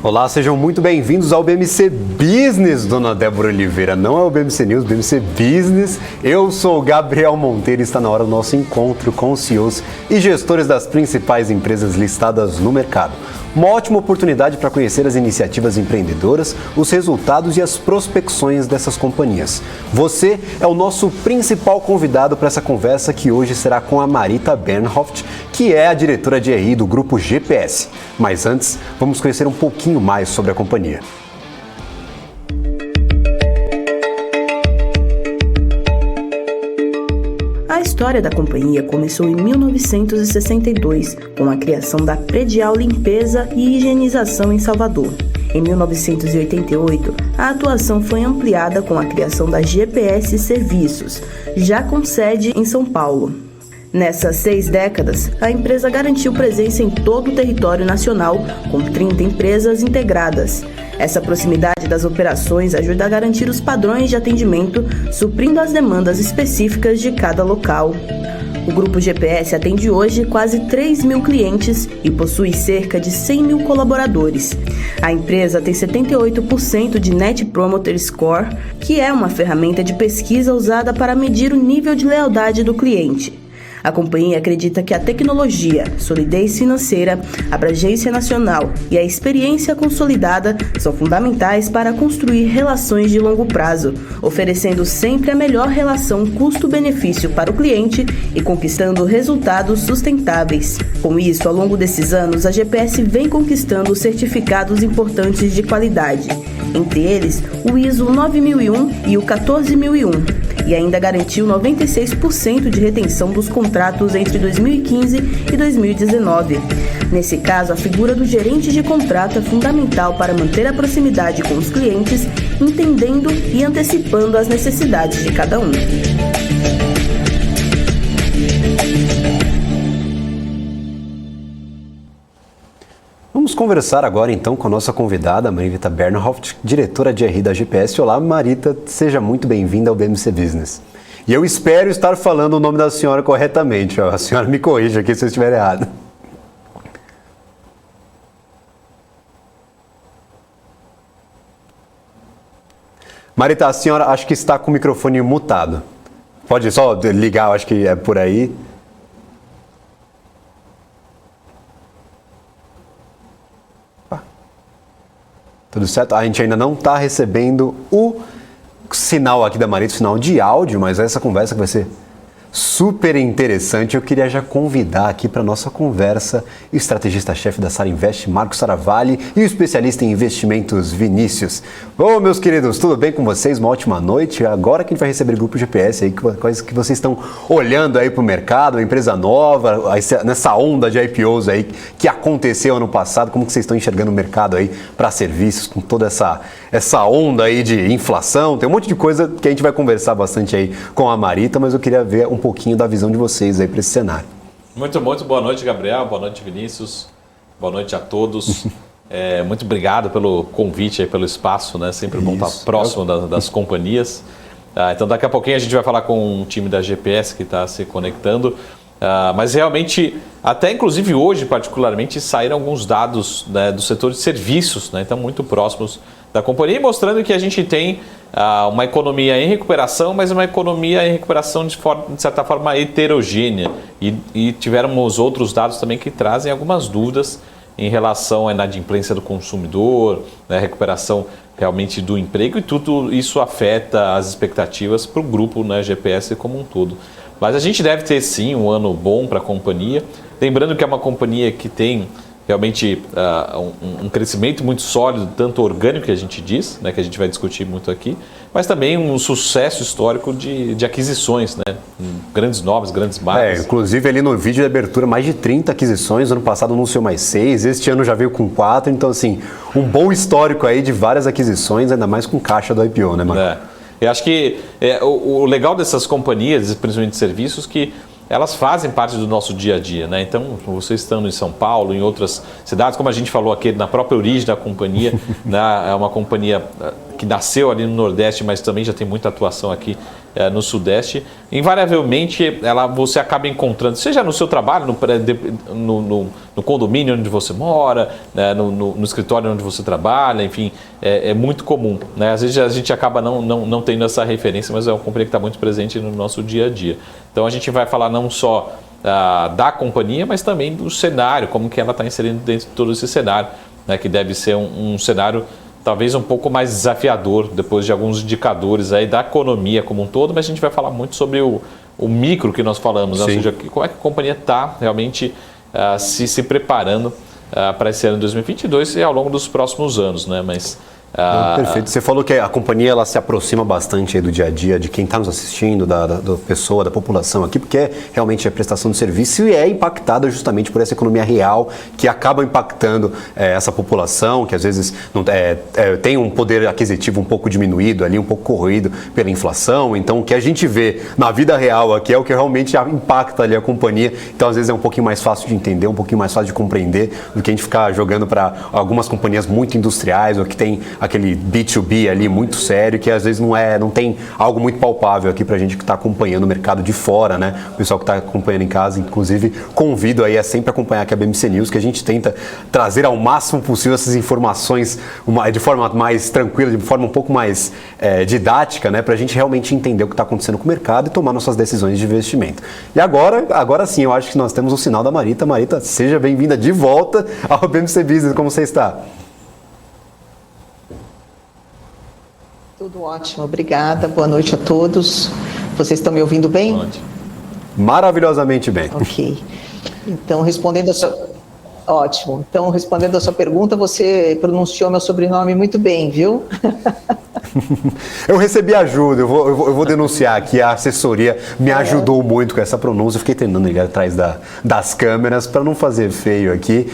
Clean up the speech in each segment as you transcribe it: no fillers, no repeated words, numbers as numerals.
Olá, sejam muito bem-vindos ao BMC Business, dona Débora Oliveira. Não é o BMC News, BMC Business. Eu sou o Gabriel Monteiro e está na hora do nosso encontro com os CEOs e gestores das principais empresas listadas no mercado. Uma ótima oportunidade para conhecer as iniciativas empreendedoras, os resultados e as prospecções dessas companhias. Você é o nosso principal convidado para essa conversa, que hoje será com a Marita Bernhoft, que é a diretora de RI do Grupo GPS. Mas antes, vamos conhecer um pouquinho mais sobre a companhia. A história da companhia começou em 1962, com a criação da Predial Limpeza e Higienização em Salvador. Em 1988, a atuação foi ampliada com a criação da GPS Serviços, já com sede em São Paulo. Nessas 6 décadas, a empresa garantiu presença em todo o território nacional, com 30 empresas integradas. Essa proximidade das operações ajuda a garantir os padrões de atendimento, suprindo as demandas específicas de cada local. O Grupo GPS atende hoje quase 3 mil clientes e possui cerca de 100 mil colaboradores. A empresa tem 78% de Net Promoter Score, que é uma ferramenta de pesquisa usada para medir o nível de lealdade do cliente. A companhia acredita que a tecnologia, solidez financeira, abrangência nacional e a experiência consolidada são fundamentais para construir relações de longo prazo, oferecendo sempre a melhor relação custo-benefício para o cliente e conquistando resultados sustentáveis. Com isso, ao longo desses anos, a GPS vem conquistando certificados importantes de qualidade, entre eles o ISO 9001 e o 14001, e ainda garantiu 96% de retenção dos contratos entre 2015 e 2019. Nesse caso, a figura do gerente de contrato é fundamental para manter a proximidade com os clientes, entendendo e antecipando as necessidades de cada um. Vamos conversar agora então com a nossa convidada, Marita Bernhoft, diretora de RI da GPS. Olá, Marita, seja muito bem-vinda ao BMC Business. E eu espero estar falando o nome da senhora corretamente. A senhora me corrija aqui se eu estiver errado. Marita, a senhora acho que está com o microfone mutado. Pode só ligar, acho que é por aí. Tudo certo? A gente ainda não está recebendo o sinal aqui da Marita, o sinal de áudio, mas essa conversa que vai ser super interessante. Eu queria já convidar aqui para a nossa conversa o estrategista-chefe da Sara Invest, Marcos Saravalli, e o especialista em investimentos, Vinícius. Ô, meus queridos, tudo bem com vocês? Uma ótima noite. Agora que a gente vai receber o Grupo GPS aí, quais que vocês estão olhando aí para o mercado, uma empresa nova, nessa onda de IPOs aí que aconteceu ano passado, como que vocês estão enxergando o mercado aí para serviços, com toda essa onda aí de inflação? Tem um monte de coisa que a gente vai conversar bastante aí com a Marita, mas eu queria ver um pouquinho da visão de vocês aí para esse cenário. Muito boa noite, Gabriel, boa noite, Vinícius, boa noite a todos. Muito obrigado pelo convite, aí, pelo espaço, né? Sempre bom estar próximo das companhias. Então daqui a pouquinho a gente vai falar com um time da GPS que está se conectando, mas realmente, até inclusive hoje particularmente, saíram alguns dados, né, do setor de serviços, né? Então muito próximos da companhia, mostrando que a gente tem uma economia em recuperação, mas uma economia em recuperação de certa forma heterogênea. E tivemos outros dados também que trazem algumas dúvidas em relação à inadimplência do consumidor, né, recuperação realmente do emprego, e tudo isso afeta as expectativas para o grupo, né, GPS como um todo. Mas a gente deve ter sim um ano bom para a companhia, lembrando que é uma companhia que tem realmente um crescimento muito sólido, tanto orgânico que a gente diz, né, que a gente vai discutir muito aqui, mas também um sucesso histórico de aquisições, né, grandes nomes, grandes marcas. Inclusive ali no vídeo de abertura, mais de 30 aquisições, ano passado anunciou mais 6, este ano já veio com 4, então assim, um bom histórico aí de várias aquisições, ainda mais com caixa do IPO, né, Marco? Eu acho que o legal dessas companhias, principalmente de serviços, que elas fazem parte do nosso dia a dia, né? Então, vocês estando em São Paulo, em outras cidades, como a gente falou aqui, na própria origem da companhia, né? É uma companhia que nasceu ali no Nordeste, mas também já tem muita atuação aqui no Sudeste, invariavelmente você acaba encontrando, seja no seu trabalho, no condomínio onde você mora, né, no escritório onde você trabalha, enfim, é muito comum. Né? Às vezes a gente acaba não tendo essa referência, mas é uma companhia que está muito presente no nosso dia a dia. Então a gente vai falar não só da companhia, mas também do cenário, como que ela está inserindo dentro de todo esse cenário, né, que deve ser um cenário talvez um pouco mais desafiador depois de alguns indicadores aí da economia como um todo, mas a gente vai falar muito sobre o micro que nós falamos, né? Ou seja, como é que a companhia está realmente se preparando para esse ano de 2022 e ao longo dos próximos anos, né? Mas perfeito. Você falou que a companhia ela se aproxima bastante aí do dia a dia de quem está nos assistindo, da pessoa, da população aqui, porque realmente é prestação de serviço e é impactada justamente por essa economia real que acaba impactando essa população, que às vezes não, tem um poder aquisitivo um pouco diminuído ali, um pouco corroído pela inflação. Então, o que a gente vê na vida real aqui é o que realmente impacta ali a companhia. Então, às vezes é um pouquinho mais fácil de entender, um pouquinho mais fácil de compreender do que a gente ficar jogando para algumas companhias muito industriais ou que tem aquele B2B ali muito sério, que às vezes não tem algo muito palpável aqui pra gente que está acompanhando o mercado de fora, né? O pessoal que está acompanhando em casa, inclusive, convido aí a sempre acompanhar aqui a BMC News, que a gente tenta trazer ao máximo possível essas informações de forma mais tranquila, de forma um pouco mais didática, né? Pra gente realmente entender o que está acontecendo com o mercado e tomar nossas decisões de investimento. E agora sim, eu acho que nós temos o sinal da Marita. Marita, seja bem-vinda de volta ao BMC Business. Como você está? Tudo ótimo, obrigada. Boa noite a todos. Vocês estão me ouvindo bem? Boa noite. Maravilhosamente bem. Ok. Então, respondendo a sua... Ótimo. Então, respondendo a sua pergunta, você pronunciou meu sobrenome muito bem, viu? Eu recebi ajuda, eu vou denunciar aqui, a assessoria me ajudou muito com essa pronúncia, eu fiquei treinando ele atrás das câmeras para não fazer feio aqui,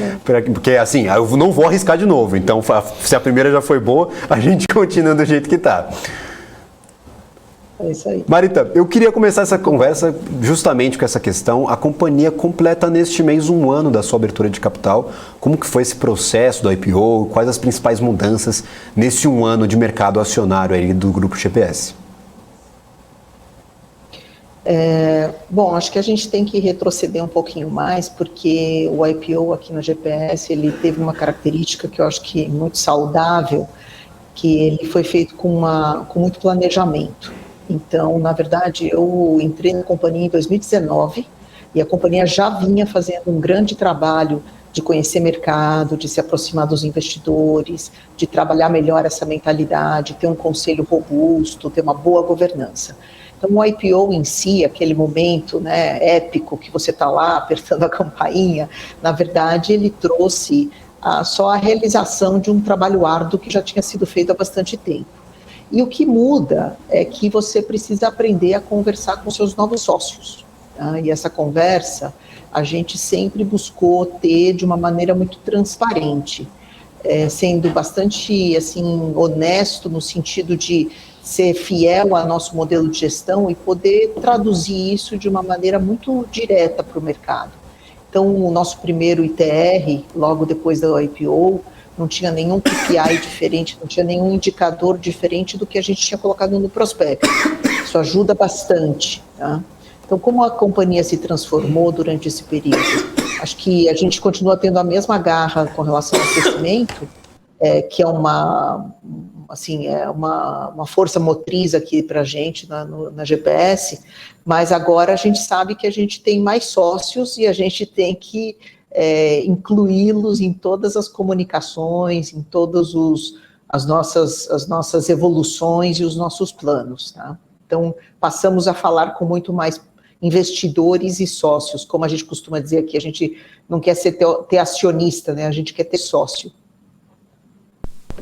porque assim, eu não vou arriscar de novo, então se a primeira já foi boa, a gente continua do jeito que está. É isso aí. Marita, eu queria começar essa conversa justamente com essa questão. A companhia completa neste mês 1 ano da sua abertura de capital. Como que foi esse processo do IPO? Quais as principais mudanças nesse 1 ano de mercado acionário aí do Grupo GPS? Bom, acho que a gente tem que retroceder um pouquinho mais, porque o IPO aqui na GPS, ele teve uma característica que eu acho que é muito saudável, que ele foi feito com muito planejamento. Então, na verdade, eu entrei na companhia em 2019 e a companhia já vinha fazendo um grande trabalho de conhecer mercado, de se aproximar dos investidores, de trabalhar melhor essa mentalidade, ter um conselho robusto, ter uma boa governança. Então, o IPO em si, aquele momento, né, épico que você está lá apertando a campainha, na verdade, ele trouxe só a realização de um trabalho árduo que já tinha sido feito há bastante tempo. E o que muda é que você precisa aprender a conversar com seus novos sócios. Tá? E essa conversa a gente sempre buscou ter de uma maneira muito transparente, sendo bastante assim, honesto no sentido de ser fiel ao nosso modelo de gestão e poder traduzir isso de uma maneira muito direta para o mercado. Então, o nosso primeiro ITR, logo depois da IPO, não tinha nenhum KPI diferente, não tinha nenhum indicador diferente do que a gente tinha colocado no prospecto. Isso ajuda bastante. Tá? Então, como a companhia se transformou durante esse período? Acho que a gente continua tendo a mesma garra com relação ao crescimento, que é uma força motriz aqui para a gente na GPS, mas agora a gente sabe que a gente tem mais sócios e a gente tem que incluí-los em todas as comunicações, em todas as nossas evoluções e os nossos planos. Tá? Então, passamos a falar com muito mais investidores e sócios, como a gente costuma dizer aqui, a gente não quer ter acionista, né? A gente quer ter sócio.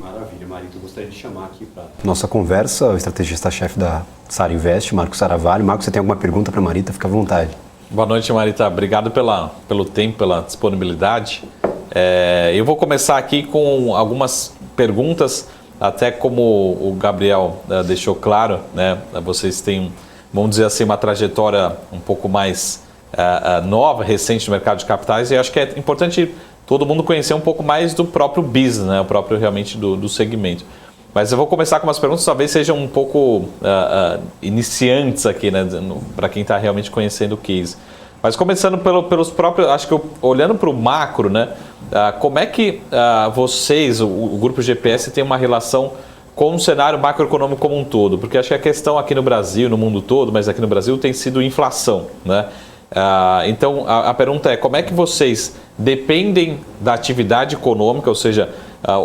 Maravilha, Marita. Eu gostaria de chamar aqui para nossa conversa o estrategista-chefe da Sara Invest, Marco Saravalho. Marco, você tem alguma pergunta para a Marita? Fica à vontade. Boa noite, Marita. Obrigado pelo tempo, pela disponibilidade. Eu vou começar aqui com algumas perguntas, até como o Gabriel deixou claro, né? Vocês têm, vamos dizer assim, uma trajetória um pouco mais nova, recente no mercado de capitais, e acho que é importante todo mundo conhecer um pouco mais do próprio business, né? O próprio realmente do segmento. Mas eu vou começar com umas perguntas, talvez sejam um pouco iniciantes aqui, né, para quem está realmente conhecendo o case. Mas começando pelos próprios, acho que olhando para o macro, né, como é que vocês, o Grupo GPS, tem uma relação com o cenário macroeconômico como um todo? Porque acho que a questão aqui no Brasil, no mundo todo, mas aqui no Brasil tem sido inflação, né? Então a pergunta é, como é que vocês dependem da atividade econômica, ou seja,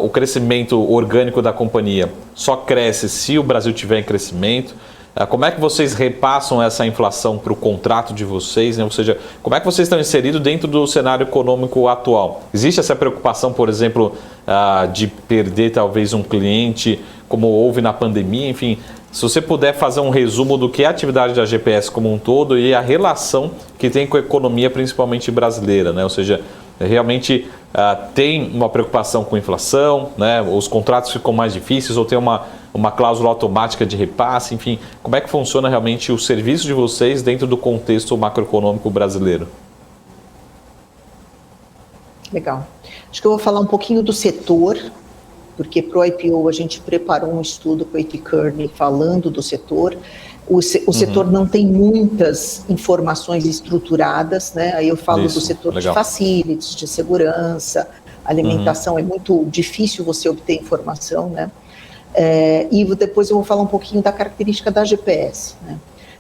o crescimento orgânico da companhia só cresce se o Brasil tiver em crescimento? Como é que vocês repassam essa inflação para o contrato de vocês, né? Ou seja, como é que vocês estão inseridos dentro do cenário econômico atual? Existe essa preocupação, por exemplo, de perder talvez um cliente, como houve na pandemia? Enfim, se você puder fazer um resumo do que é a atividade da GPS como um todo e a relação que tem com a economia, principalmente brasileira, né? Ou seja, realmente tem uma preocupação com inflação, né? Os contratos ficam mais difíceis ou tem uma cláusula automática de repasse, enfim, como é que funciona realmente o serviço de vocês dentro do contexto macroeconômico brasileiro? Legal. Acho que eu vou falar um pouquinho do setor, porque para o IPO a gente preparou um estudo com a A.T. Kearney falando do setor. O setor não tem muitas informações estruturadas, né? Aí eu falo do setor legal. De facilities, de segurança, alimentação, é muito difícil você obter informação, né? E depois eu vou falar um pouquinho da característica da GPS, né?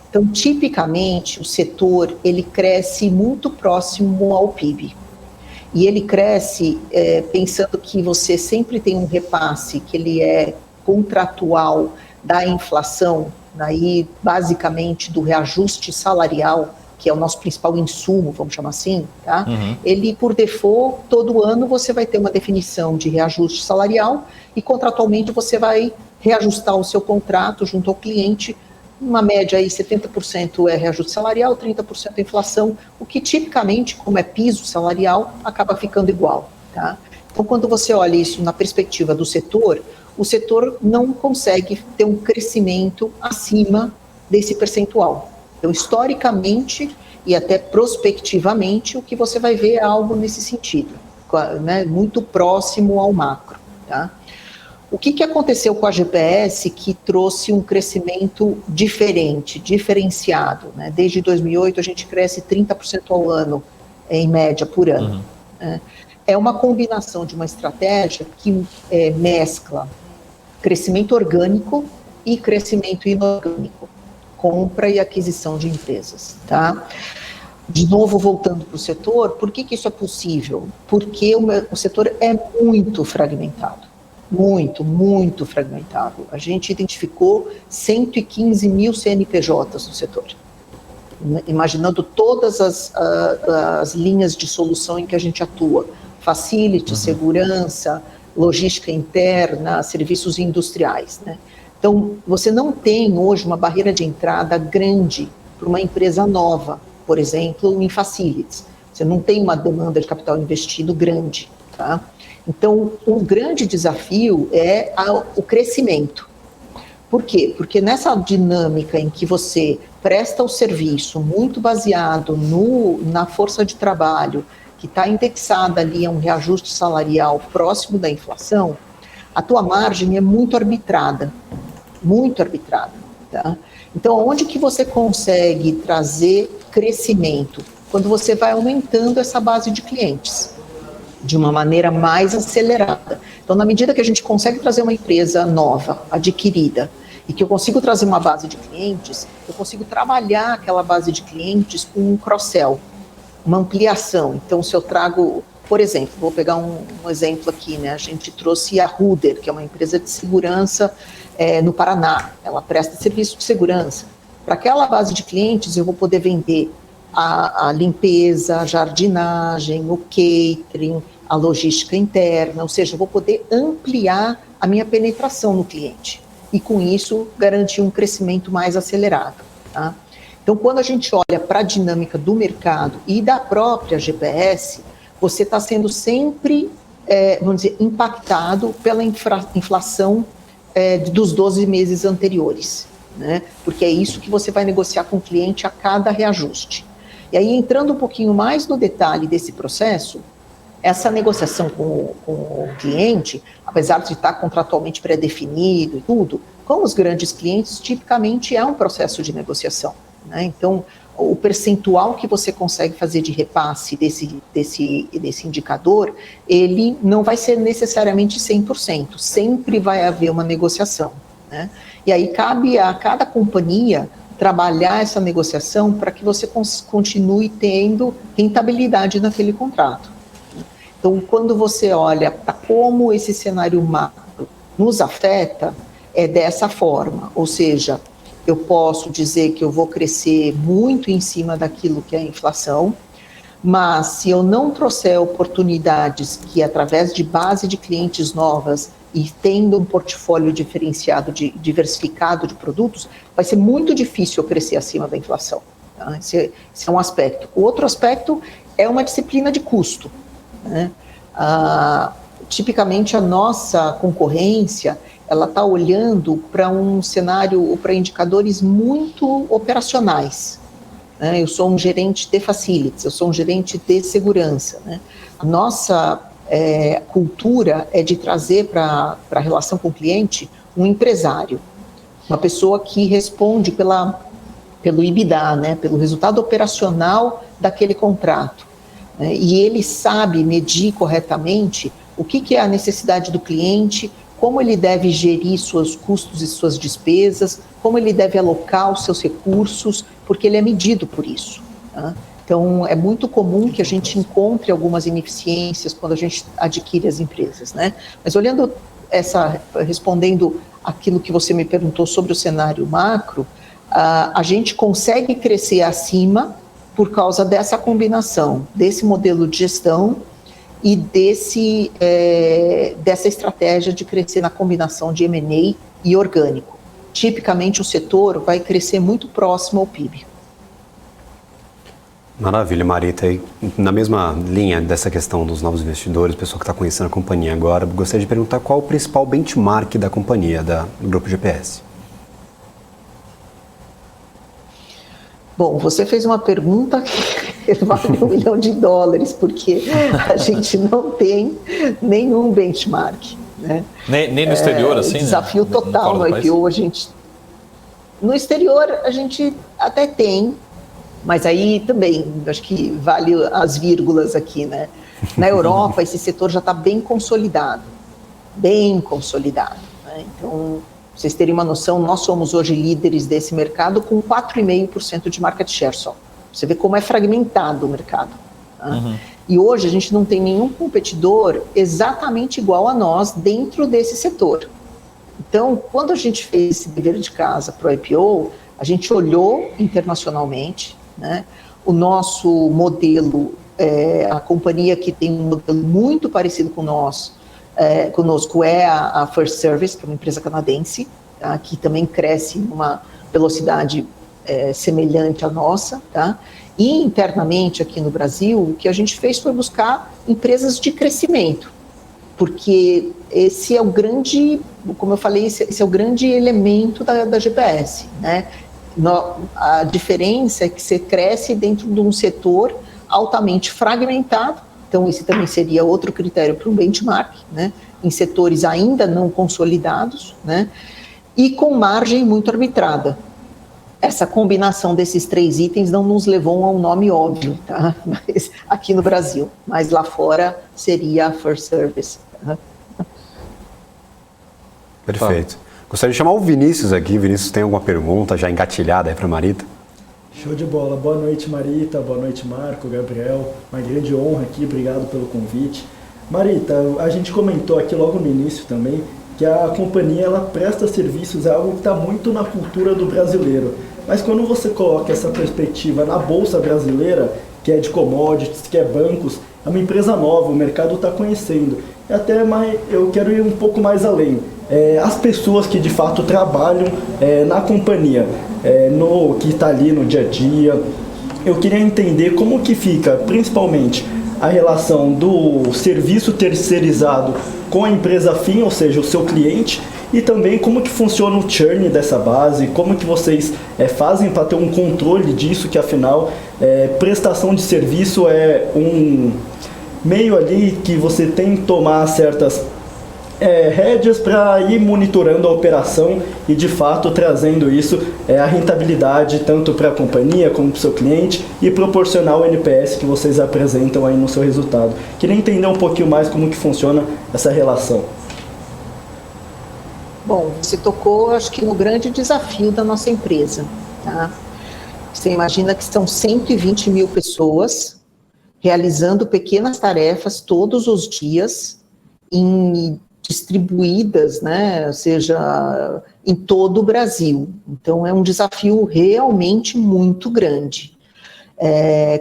Então, tipicamente, o setor, ele cresce muito próximo ao PIB. E ele cresce pensando que você sempre tem um repasse que ele é contratual da inflação, aí basicamente do reajuste salarial, que é o nosso principal insumo, vamos chamar assim, tá? Ele, por default, todo ano você vai ter uma definição de reajuste salarial e contratualmente você vai reajustar o seu contrato junto ao cliente, uma média aí 70% é reajuste salarial, 30% é inflação, o que tipicamente, como é piso salarial, acaba ficando igual, tá? Então, quando você olha isso na perspectiva do setor, o setor não consegue ter um crescimento acima desse percentual. Então, historicamente e até prospectivamente, o que você vai ver é algo nesse sentido, né, muito próximo ao macro, tá? O que aconteceu com a GPS que trouxe um crescimento diferenciado, né? Desde 2008 a gente cresce 30% ao ano, em média, por ano. É uma combinação de uma estratégia que mescla crescimento orgânico e crescimento inorgânico, compra e aquisição de empresas, tá? De novo, voltando para o setor, por que isso é possível? Porque o setor é muito fragmentado, muito fragmentado. A gente identificou 115 mil CNPJs no setor, imaginando todas as linhas de solução em que a gente atua, facility, segurança, logística interna, serviços industriais, né? Então, você não tem hoje uma barreira de entrada grande para uma empresa nova, por exemplo, em facilities. Você não tem uma demanda de capital investido grande, tá? Então, o grande desafio é o crescimento. Por quê? Porque nessa dinâmica em que você presta o serviço muito baseado na força de trabalho, que está indexada ali a um reajuste salarial próximo da inflação, a tua margem é muito arbitrada, tá? Então, onde que você consegue trazer crescimento? Quando você vai aumentando essa base de clientes, de uma maneira mais acelerada. Então, na medida que a gente consegue trazer uma empresa nova, adquirida, e que eu consigo trazer uma base de clientes, eu consigo trabalhar aquela base de clientes com um cross-sell, uma ampliação. Então, se eu trago, por exemplo, vou pegar um exemplo aqui, né? A gente trouxe a Ruder, que é uma empresa de segurança no Paraná. Ela presta serviço de segurança. Para aquela base de clientes, eu vou poder vender a limpeza, a jardinagem, o catering, a logística interna, ou seja, eu vou poder ampliar a minha penetração no cliente e, com isso, garantir um crescimento mais acelerado, tá? Então, quando a gente olha para a dinâmica do mercado e da própria GPS, você está sendo sempre, vamos dizer, impactado pela inflação dos 12 meses anteriores, né? Porque é isso que você vai negociar com o cliente a cada reajuste. E aí, entrando um pouquinho mais no detalhe desse processo, essa negociação com o cliente, apesar de estar contratualmente pré-definido e tudo, com os grandes clientes, tipicamente é um processo de negociação, né? Então, o percentual que você consegue fazer de repasse desse indicador, ele não vai ser necessariamente 100%, sempre vai haver uma negociação, né? E aí cabe a cada companhia trabalhar essa negociação para que você continue tendo rentabilidade naquele contrato. Então, quando você olha para como esse cenário macro nos afeta, é dessa forma, ou seja, eu posso dizer que eu vou crescer muito em cima daquilo que é a inflação, mas se eu não trouxer oportunidades que, através de base de clientes novas e tendo um portfólio diferenciado, diversificado de produtos, vai ser muito difícil eu crescer acima da inflação. Tá? Esse é um aspecto. O outro aspecto é uma disciplina de custo, né? Tipicamente a nossa concorrência, ela está olhando para um cenário, para indicadores muito operacionais, né? Eu sou um gerente de facilities, eu sou um gerente de segurança, né? A nossa cultura é de trazer para a relação com o cliente um empresário, uma pessoa que responde pelo EBITDA, né? Pelo resultado operacional daquele contrato, né? E ele sabe medir corretamente o que é a necessidade do cliente, como ele deve gerir seus custos e suas despesas, como ele deve alocar os seus recursos, porque ele é medido por isso, tá? Então, é muito comum que a gente encontre algumas ineficiências quando a gente adquire as empresas, né? Mas respondendo aquilo que você me perguntou sobre o cenário macro, a gente consegue crescer acima por causa dessa combinação, desse modelo de gestão e dessa estratégia de crescer na combinação de M&A e orgânico. Tipicamente, o setor vai crescer muito próximo ao PIB. Maravilha, Marita. E na mesma linha dessa questão dos novos investidores, pessoa que está conhecendo a companhia agora, gostaria de perguntar qual o principal benchmark da companhia, do Grupo GPS? Bom, você fez uma pergunta que vale $1 milhão, porque a gente não tem nenhum benchmark, né? Nem no exterior, assim? Desafio total no IPO, no exterior a gente até tem, mas aí também, acho que vale as vírgulas aqui, né? Na Europa, esse setor já está bem consolidado, né? Então, pra vocês terem uma noção, nós somos hoje líderes desse mercado com 4,5% de market share só. Você vê como é fragmentado o mercado, tá? Uhum. E hoje a gente não tem nenhum competidor exatamente igual a nós dentro desse setor. Então, quando a gente fez esse dever de casa para o IPO, a gente olhou internacionalmente, né? O nosso modelo, a companhia que tem um modelo muito parecido com conosco é a First Service, que é uma empresa canadense, tá? Que também cresce numa velocidade semelhante à nossa, tá? E internamente aqui no Brasil, o que a gente fez foi buscar empresas de crescimento, porque esse é o grande, como eu falei, esse é o grande elemento da GPS, né? A diferença é que você cresce dentro de um setor altamente fragmentado, então esse também seria outro critério para um benchmark, né? Em setores ainda não consolidados, né? E com margem muito arbitrada. Essa combinação desses 3 itens não nos levou a um nome óbvio, tá? Mas, aqui no Brasil, mas lá fora seria a First Service. Tá? Perfeito. Gostaria de chamar o Vinícius aqui. Vinícius, tem alguma pergunta já engatilhada aí para a Marita? Show de bola. Boa noite, Marita. Boa noite, Marco, Gabriel. Uma grande honra aqui. Obrigado pelo convite. Marita, a gente comentou aqui logo no início também que a companhia ela presta serviços, é algo que está muito na cultura do brasileiro. Mas quando você coloca essa perspectiva na Bolsa Brasileira, que é de commodities, que é bancos, é uma empresa nova, o mercado está conhecendo. E até eu quero ir um pouco mais além. As pessoas que de fato trabalham na companhia, que está ali no dia a dia, eu queria entender como que fica, principalmente, a relação do serviço terceirizado com a empresa fim, ou seja, o seu cliente, e também como que funciona o churn dessa base, como que vocês fazem para ter um controle disso, que afinal prestação de serviço é meio ali que você tem que tomar certas rédeas para ir monitorando a operação e de fato trazendo isso, a rentabilidade tanto para a companhia como para o seu cliente e proporcionar o NPS que vocês apresentam aí no seu resultado. Queria entender um pouquinho mais como que funciona essa relação. Bom, você tocou, acho que no grande desafio da nossa empresa, tá? Você imagina que são 120 mil pessoas realizando pequenas tarefas todos os dias, distribuídas, né, ou seja, em todo o Brasil. Então, é um desafio realmente muito grande.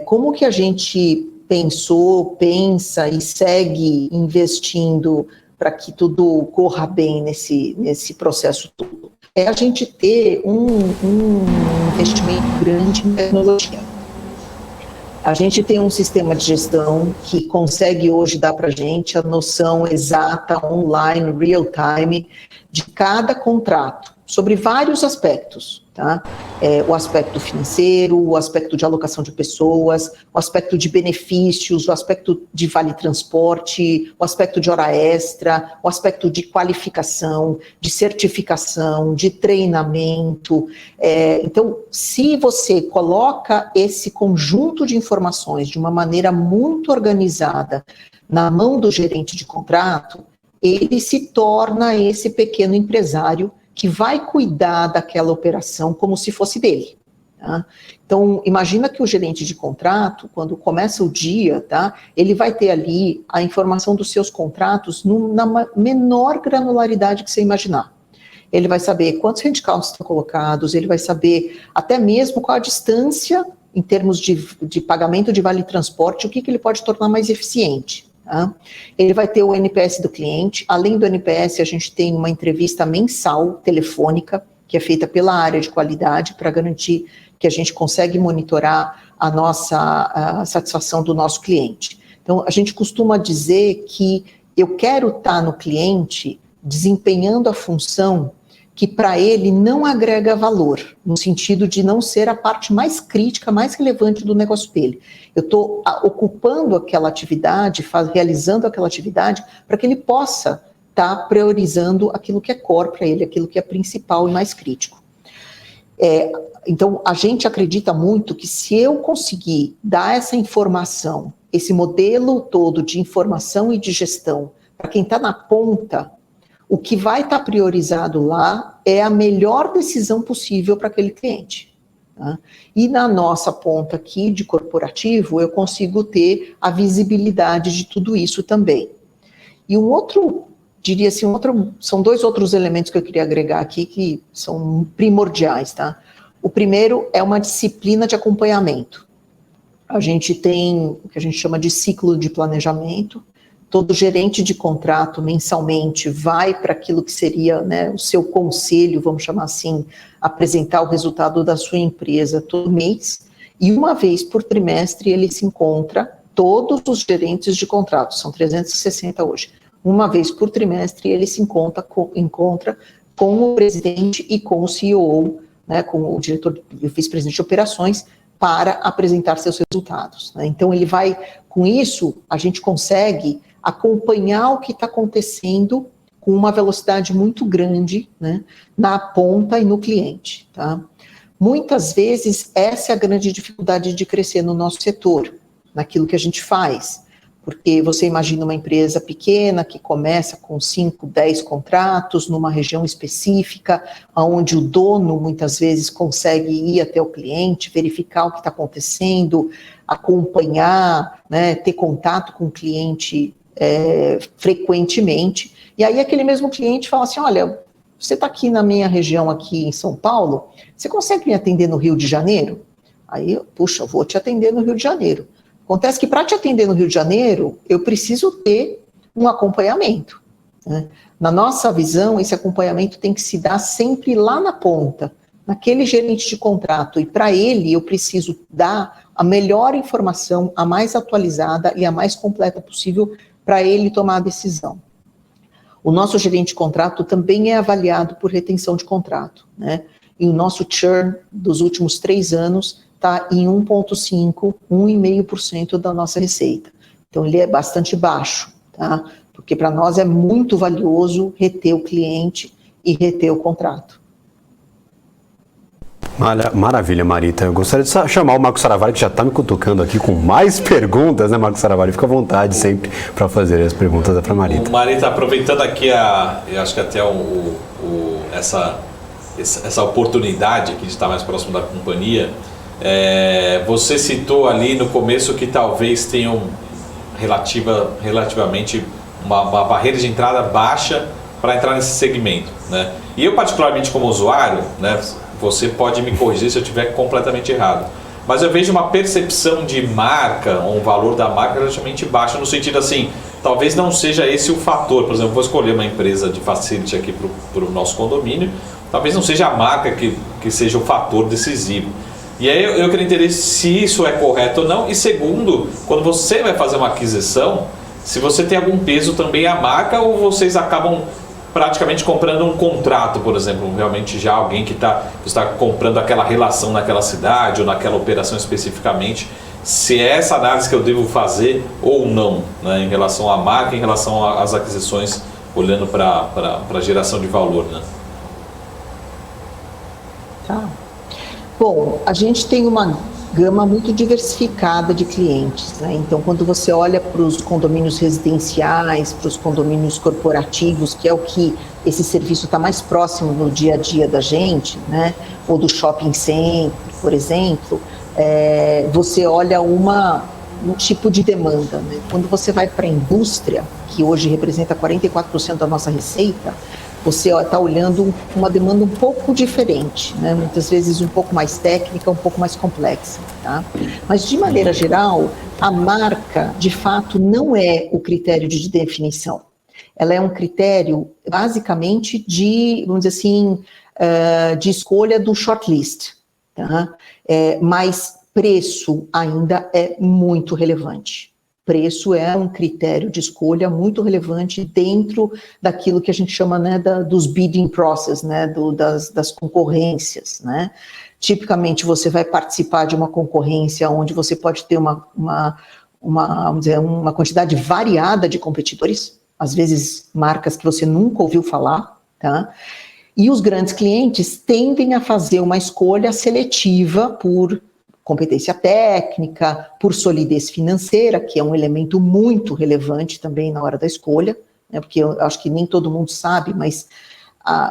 Como que a gente pensa e segue investindo para que tudo corra bem nesse processo todo? É a gente ter um investimento grande em tecnologia. A gente tem um sistema de gestão que consegue hoje dar para a gente a noção exata, online, real time, de cada contrato, sobre vários aspectos, tá? O aspecto financeiro, o aspecto de alocação de pessoas, o aspecto de benefícios, o aspecto de vale transporte, o aspecto de hora extra, o aspecto de qualificação, de certificação, de treinamento. Então, se você coloca esse conjunto de informações de uma maneira muito organizada na mão do gerente de contrato, ele se torna esse pequeno empresário que vai cuidar daquela operação como se fosse dele. Tá? Então, imagina que o gerente de contrato, quando começa o dia, tá, ele vai ter ali a informação dos seus contratos na menor granularidade que você imaginar. Ele vai saber quantos handicaps estão colocados, ele vai saber até mesmo qual a distância em termos de pagamento de vale transporte, o que ele pode tornar mais eficiente. Tá? Ele vai ter o NPS do cliente. Além do NPS, a gente tem uma entrevista mensal, telefônica, que é feita pela área de qualidade para garantir que a gente consegue monitorar a satisfação do nosso cliente. Então, a gente costuma dizer que eu quero estar no cliente desempenhando a função que para ele não agrega valor, no sentido de não ser a parte mais crítica, mais relevante do negócio dele. Eu estou ocupando aquela atividade, realizando aquela atividade, para que ele possa estar priorizando aquilo que é core para ele, aquilo que é principal e mais crítico. Então, a gente acredita muito que se eu conseguir dar essa informação, esse modelo todo de informação e de gestão, para quem está na ponta, o que vai estar priorizado lá é a melhor decisão possível para aquele cliente. Tá? E na nossa ponta aqui de corporativo, eu consigo ter a visibilidade de tudo isso também. E diria assim, são dois outros elementos que eu queria agregar aqui que são primordiais, tá? O primeiro é uma disciplina de acompanhamento. A gente tem o que a gente chama de ciclo de planejamento. Todo gerente de contrato, mensalmente, vai para aquilo que seria, né, o seu conselho, vamos chamar assim, apresentar o resultado da sua empresa todo mês, e uma vez por trimestre ele se encontra, todos os gerentes de contrato, são 360 hoje, uma vez por trimestre ele se encontra com o presidente e com o CEO, né, com o diretor e o vice-presidente de operações, para apresentar seus resultados. Né? Então ele vai, com isso, a gente consegue acompanhar o que está acontecendo com uma velocidade muito grande, né, na ponta e no cliente. Tá? Muitas vezes, essa é a grande dificuldade de crescer no nosso setor, naquilo que a gente faz. Porque você imagina uma empresa pequena que começa com 5, 10 contratos numa região específica, onde o dono muitas vezes consegue ir até o cliente, verificar o que está acontecendo, acompanhar, né, ter contato com o cliente frequentemente, e aí aquele mesmo cliente fala assim, olha, você está aqui na minha região aqui em São Paulo, você consegue me atender no Rio de Janeiro? Aí, puxa, eu vou te atender no Rio de Janeiro. Acontece que para te atender no Rio de Janeiro, eu preciso ter um acompanhamento. Né? Na nossa visão, esse acompanhamento tem que se dar sempre lá na ponta, naquele gerente de contrato, e para ele eu preciso dar a melhor informação, a mais atualizada e a mais completa possível para ele tomar a decisão. O nosso gerente de contrato também é avaliado por retenção de contrato, né? E o nosso churn dos últimos 3 anos está em 1,5%, 1,5% da nossa receita. Então ele é bastante baixo, tá? Porque para nós é muito valioso reter o cliente e reter o contrato. Maravilha, Marita. Eu gostaria de chamar o Marco Saravari, que já está me cutucando aqui com mais perguntas, né, Marco Saravari? Fica à vontade sempre para fazer as perguntas para a Marita. Marita, aproveitando aqui eu acho que até essa oportunidade aqui de estar mais próximo da companhia, você citou ali no começo que talvez tenham relativamente uma barreira de entrada baixa para entrar nesse segmento, né? E eu, particularmente como usuário, né, você pode me corrigir se eu estiver completamente errado, mas eu vejo uma percepção de marca, um valor da marca relativamente baixo, no sentido assim, talvez não seja esse o fator. Por exemplo, vou escolher uma empresa de facility aqui para o nosso condomínio, talvez não seja a marca que seja o fator decisivo. E aí eu queria entender se isso é correto ou não. E segundo, quando você vai fazer uma aquisição, se você tem algum peso também a marca, ou vocês acabam praticamente comprando um contrato, por exemplo, realmente já alguém que está comprando aquela relação naquela cidade ou naquela operação especificamente, se é essa análise que eu devo fazer ou não, né, em relação à marca, em relação às aquisições, olhando para a geração de valor, né? Tá. Bom, a gente tem uma gama muito diversificada de clientes, né? Então, quando você olha para os condomínios residenciais, para os condomínios corporativos, que é o que esse serviço está mais próximo no dia a dia da gente, né? Ou do shopping center, por exemplo, você olha um tipo de demanda, né? Quando você vai para a indústria, que hoje representa 44% da nossa receita, você está olhando uma demanda um pouco diferente, né? Muitas vezes um pouco mais técnica, um pouco mais complexa, tá? Mas, de maneira geral, a marca, de fato, não é o critério de definição. Ela é um critério, basicamente, vamos dizer assim, de escolha do shortlist, tá? Mas preço ainda é muito relevante. Preço é um critério de escolha muito relevante dentro daquilo que a gente chama, né, dos bidding process, né, das concorrências, né? Tipicamente você vai participar de uma concorrência onde você pode ter vamos dizer, uma quantidade variada de competidores, às vezes marcas que você nunca ouviu falar, tá? E os grandes clientes tendem a fazer uma escolha seletiva por competência técnica, por solidez financeira, que é um elemento muito relevante também na hora da escolha, né, porque eu acho que nem todo mundo sabe, mas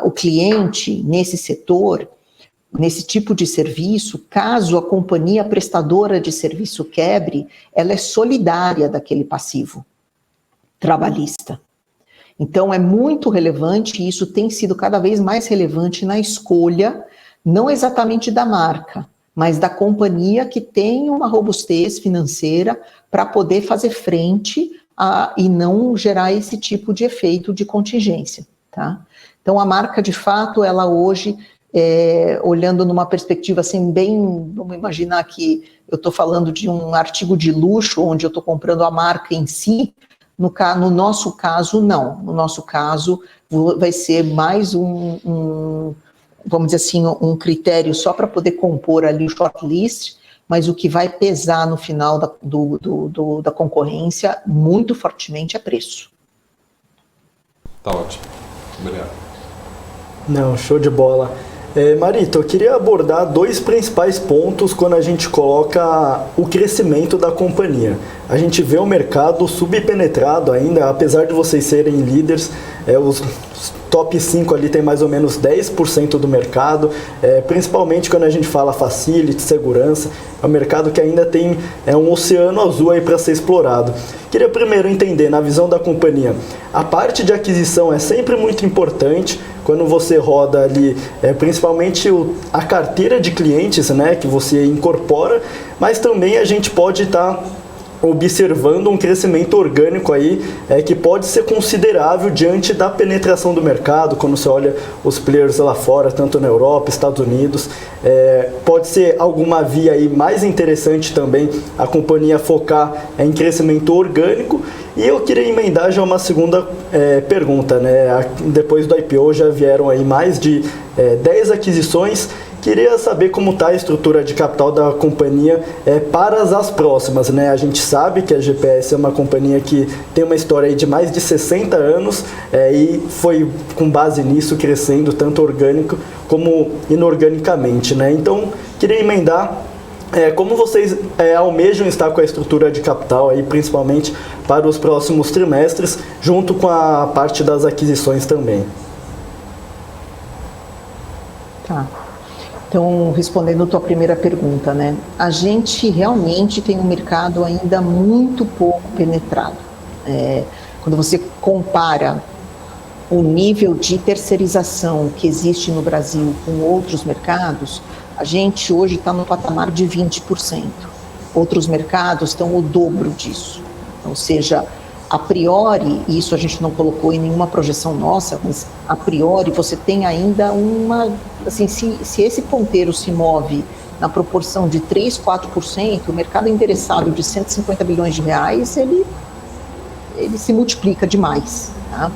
o cliente nesse setor, nesse tipo de serviço, caso a companhia prestadora de serviço quebre, ela é solidária daquele passivo trabalhista. Então é muito relevante, e isso tem sido cada vez mais relevante na escolha, não exatamente da marca, mas da companhia que tem uma robustez financeira para poder fazer frente e não gerar esse tipo de efeito de contingência, tá? Então, a marca, de fato, ela hoje, olhando numa perspectiva assim, bem, vamos imaginar que eu estou falando de um artigo de luxo, onde eu estou comprando a marca em si, no nosso caso, não. No nosso caso, vai ser mais vamos dizer assim, um critério só para poder compor ali o shortlist, mas o que vai pesar no final da concorrência muito fortemente é preço. Tá ótimo. Obrigado. Não, show de bola. Marita, eu queria abordar dois principais pontos quando a gente coloca o crescimento da companhia. A gente vê o mercado subpenetrado ainda, apesar de vocês serem líderes, os top 5 ali tem mais ou menos 10% do mercado, principalmente quando a gente fala facility, segurança, é um mercado que ainda tem um oceano azul aí para ser explorado. Queria primeiro entender, na visão da companhia, a parte de aquisição é sempre muito importante quando você roda ali, principalmente a carteira de clientes, né, que você incorpora, mas também a gente pode estar observando um crescimento orgânico aí que pode ser considerável diante da penetração do mercado, quando você olha os players lá fora, tanto na Europa, Estados Unidos, pode ser alguma via aí mais interessante também a companhia focar em crescimento orgânico. E eu queria emendar já uma segunda pergunta, né? Depois do IPO já vieram aí mais de 10 aquisições Queria saber como está a estrutura de capital da companhia para as próximas, né? A gente sabe que a GPS é uma companhia que tem uma história aí de mais de 60 anos e foi com base nisso crescendo tanto orgânico como inorganicamente, né? Então, queria emendar como vocês almejam estar com a estrutura de capital aí, principalmente para os próximos trimestres, junto com a parte das aquisições também. Tá. Então, respondendo a tua primeira pergunta, né? A gente realmente tem um mercado ainda muito pouco penetrado. Quando você compara o nível de terceirização que existe no Brasil com outros mercados, a gente hoje está no patamar de 20%. Outros mercados estão o dobro disso. Ou seja, a priori, e isso a gente não colocou em nenhuma projeção nossa, mas a priori você tem ainda uma... Assim, se esse ponteiro se move na proporção de 3%, 4%, o mercado endereçado de 150 bilhões de reais, ele se multiplica demais, tá?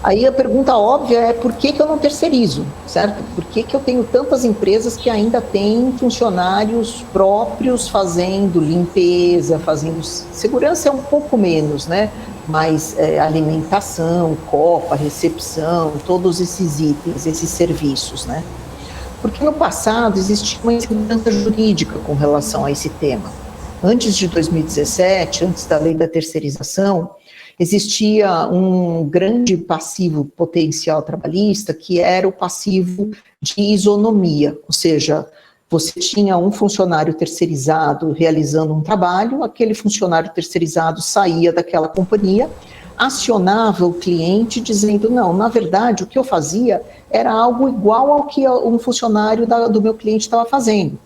Aí a pergunta óbvia é por que eu não terceirizo, certo? Por que eu tenho tantas empresas que ainda têm funcionários próprios fazendo limpeza, fazendo segurança é um pouco menos, né? Mas alimentação, copa, recepção, todos esses itens, esses serviços, né? Porque no passado existia uma insegurança jurídica com relação a esse tema. Antes de 2017, antes da lei da terceirização, existia um grande passivo potencial trabalhista, que era o passivo de isonomia, ou seja, você tinha um funcionário terceirizado realizando um trabalho, aquele funcionário terceirizado saía daquela companhia, acionava o cliente dizendo, não, na verdade o que eu fazia era algo igual ao que um funcionário do meu cliente estava fazendo.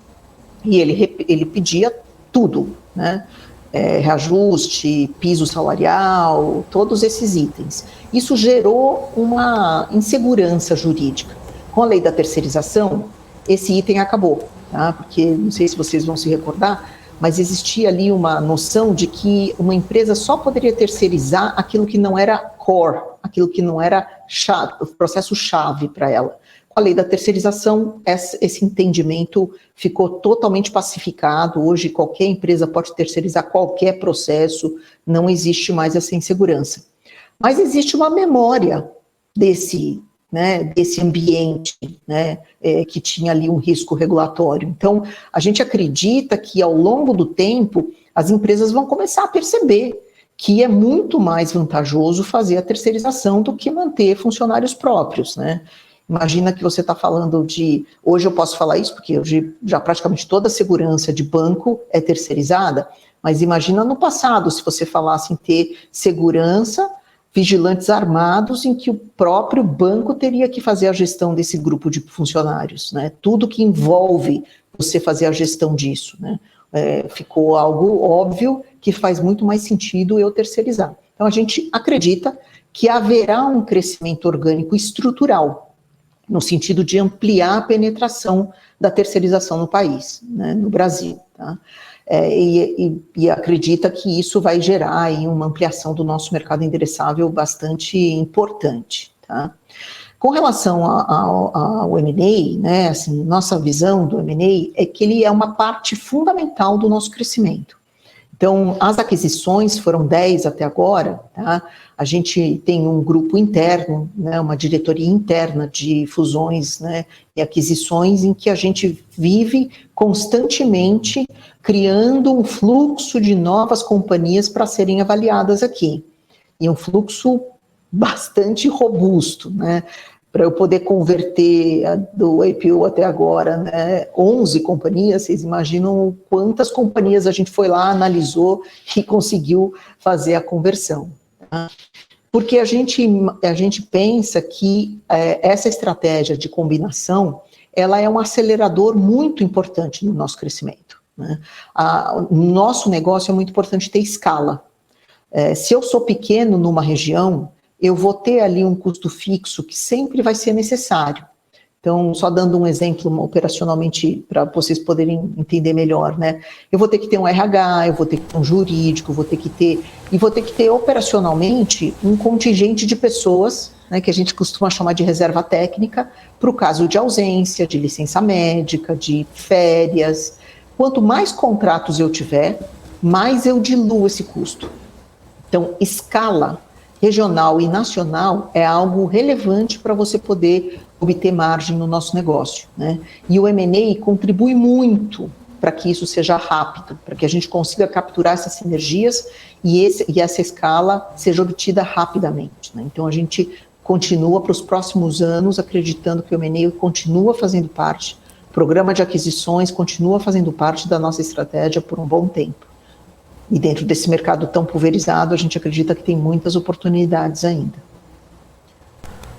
E ele pedia tudo, né? Reajuste, piso salarial, todos esses itens. Isso gerou uma insegurança jurídica. Com a lei da terceirização, esse item acabou, tá? Porque, não sei se vocês vão se recordar, mas existia ali uma noção de que uma empresa só poderia terceirizar aquilo que não era core, aquilo que não era o processo-chave para ela. Com a lei da terceirização, esse entendimento ficou totalmente pacificado. Hoje, qualquer empresa pode terceirizar qualquer processo, não existe mais essa insegurança. Mas existe uma memória desse ambiente, né, que tinha ali um risco regulatório. Então, a gente acredita que, ao longo do tempo, as empresas vão começar a perceber que é muito mais vantajoso fazer a terceirização do que manter funcionários próprios, né? Imagina que você está falando de... Hoje eu posso falar isso, porque hoje já praticamente toda a segurança de banco é terceirizada, mas imagina no passado, se você falasse em ter segurança, vigilantes armados, em que o próprio banco teria que fazer a gestão desse grupo de funcionários, né? Tudo que envolve você fazer a gestão disso, né? Ficou algo óbvio que faz muito mais sentido eu terceirizar. Então a gente acredita que haverá um crescimento orgânico estrutural, no sentido de ampliar a penetração da terceirização no país, né, no Brasil, tá? E acredita que isso vai gerar aí uma ampliação do nosso mercado endereçável bastante importante, tá? Com relação ao M&A, né, assim, nossa visão do M&A é que ele é uma parte fundamental do nosso crescimento. Então, as aquisições foram 10 até agora, tá? A gente tem um grupo interno, né, uma diretoria interna de fusões, né, e aquisições, em que a gente vive constantemente criando um fluxo de novas companhias para serem avaliadas aqui. E um fluxo bastante robusto, né? Para eu poder converter do IPO até agora, né, 11 companhias, vocês imaginam quantas companhias a gente foi lá, analisou e conseguiu fazer a conversão. Tá? Porque a gente pensa que essa estratégia de combinação, ela é um acelerador muito importante no nosso crescimento, né? No nosso negócio é muito importante ter escala. Se eu sou pequeno numa região, eu vou ter ali um custo fixo que sempre vai ser necessário. Então, só dando um exemplo operacionalmente para vocês poderem entender melhor, né? Eu vou ter que ter um RH, eu vou ter que ter um jurídico, vou ter que ter operacionalmente um contingente de pessoas, né, que a gente costuma chamar de reserva técnica, para o caso de ausência, de licença médica, de férias. Quanto mais contratos eu tiver, mais eu diluo esse custo. Então, escala regional e nacional é algo relevante para você poder obter margem no nosso negócio, né? E o M&A contribui muito para que isso seja rápido, para que a gente consiga capturar essas sinergias e essa escala seja obtida rapidamente, né? Então, a gente continua para os próximos anos acreditando que o M&A continua fazendo parte, o programa de aquisições continua fazendo parte da nossa estratégia por um bom tempo. E dentro desse mercado tão pulverizado, a gente acredita que tem muitas oportunidades ainda.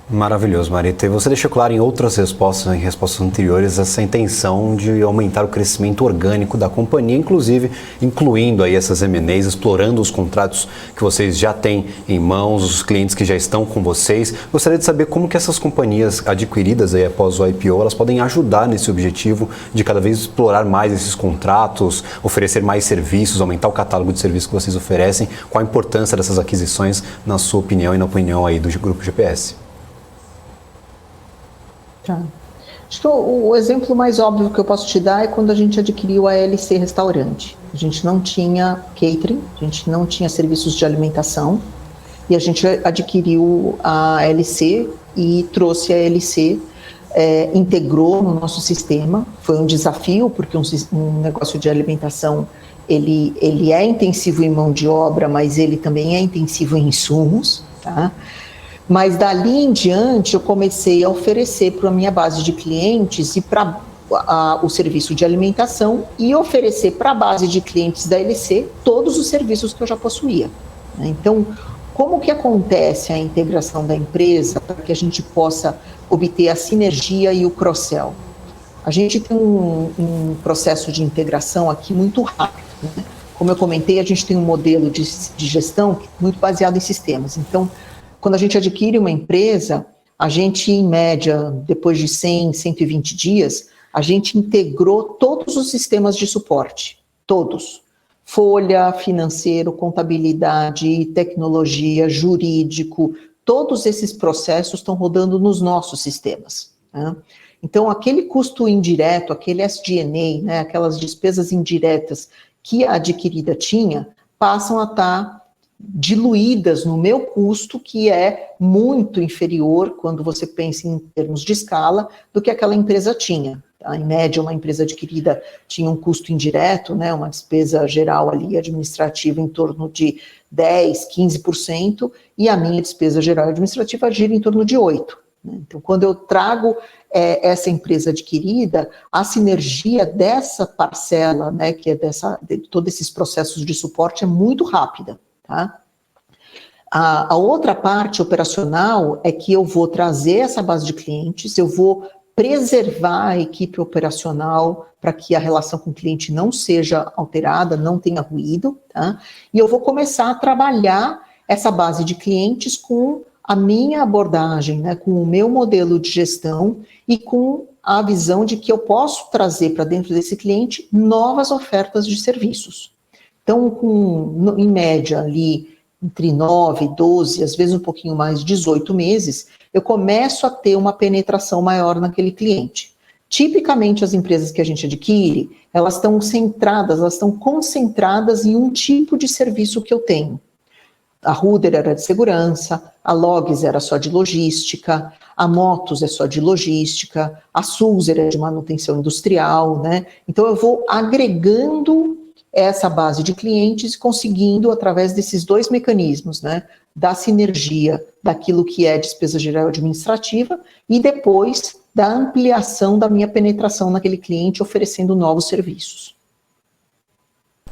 Maravilhoso, Marita. E você deixou claro em outras respostas, em respostas anteriores, essa intenção de aumentar o crescimento orgânico da companhia, inclusive incluindo aí essas M&As, explorando os contratos que vocês já têm em mãos, os clientes que já estão com vocês. Gostaria de saber como que essas companhias adquiridas aí após o IPO, elas podem ajudar nesse objetivo de cada vez explorar mais esses contratos, oferecer mais serviços, aumentar o catálogo de serviços que vocês oferecem. Qual a importância dessas aquisições, na sua opinião e na opinião aí do Grupo GPS? Tá. Acho que o exemplo mais óbvio que eu posso te dar é quando a gente adquiriu a LC Restaurante. A gente não tinha catering, a gente não tinha serviços de alimentação, e a gente adquiriu a LC e trouxe a LC, integrou no nosso sistema. Foi um desafio, porque um negócio de alimentação, ele é intensivo em mão de obra, mas ele também é intensivo em insumos, tá? Mas dali em diante eu comecei a oferecer para a minha base de clientes e para o serviço de alimentação e oferecer para a base de clientes da LC todos os serviços que eu já possuía, né? Então, como que acontece a integração da empresa para que a gente possa obter a sinergia e o cross-sell? A gente tem um processo de integração aqui muito rápido, né? Como eu comentei, a gente tem um modelo de gestão muito baseado em sistemas. Então, quando a gente adquire uma empresa, a gente, em média, depois de 100, 120 dias, a gente integrou todos os sistemas de suporte, todos. Folha, financeiro, contabilidade, tecnologia, jurídico, todos esses processos estão rodando nos nossos sistemas, né? Então, aquele custo indireto, aquele SG&A, né, aquelas despesas indiretas que a adquirida tinha, passam a estar diluídas no meu custo, que é muito inferior, quando você pensa em termos de escala, do que aquela empresa tinha. Tá? Em média, uma empresa adquirida tinha um custo indireto, né, uma despesa geral ali administrativa em torno de 10%, 15%, e a minha despesa geral administrativa gira em torno de 8%. Né? Então, quando eu trago essa empresa adquirida, a sinergia dessa parcela, né, que é de todos esses processos de suporte, é muito rápida. Tá? A outra parte operacional é que eu vou trazer essa base de clientes, eu vou preservar a equipe operacional para que a relação com o cliente não seja alterada, não tenha ruído, tá? E eu vou começar a trabalhar essa base de clientes com a minha abordagem, né, com o meu modelo de gestão e com a visão de que eu posso trazer para dentro desse cliente novas ofertas de serviços. Então, em média, ali, entre 9, 12, às vezes um pouquinho mais, 18 meses, eu começo a ter uma penetração maior naquele cliente. Tipicamente, as empresas que a gente adquire, elas estão centradas, elas estão concentradas em um tipo de serviço que eu tenho. A Ruder era de segurança, a Logs era só de logística, a Motus é só de logística, a Sulzer é de manutenção industrial, né? Então, eu vou agregando essa base de clientes, conseguindo, através desses dois mecanismos, né, da sinergia daquilo que é despesa geral administrativa e depois da ampliação da minha penetração naquele cliente, oferecendo novos serviços.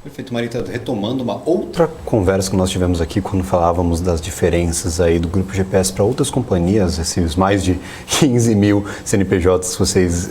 Perfeito, Marita. Retomando uma outra conversa que nós tivemos aqui quando falávamos das diferenças aí do Grupo GPS para outras companhias, esses mais de 15 mil CNPJs que vocês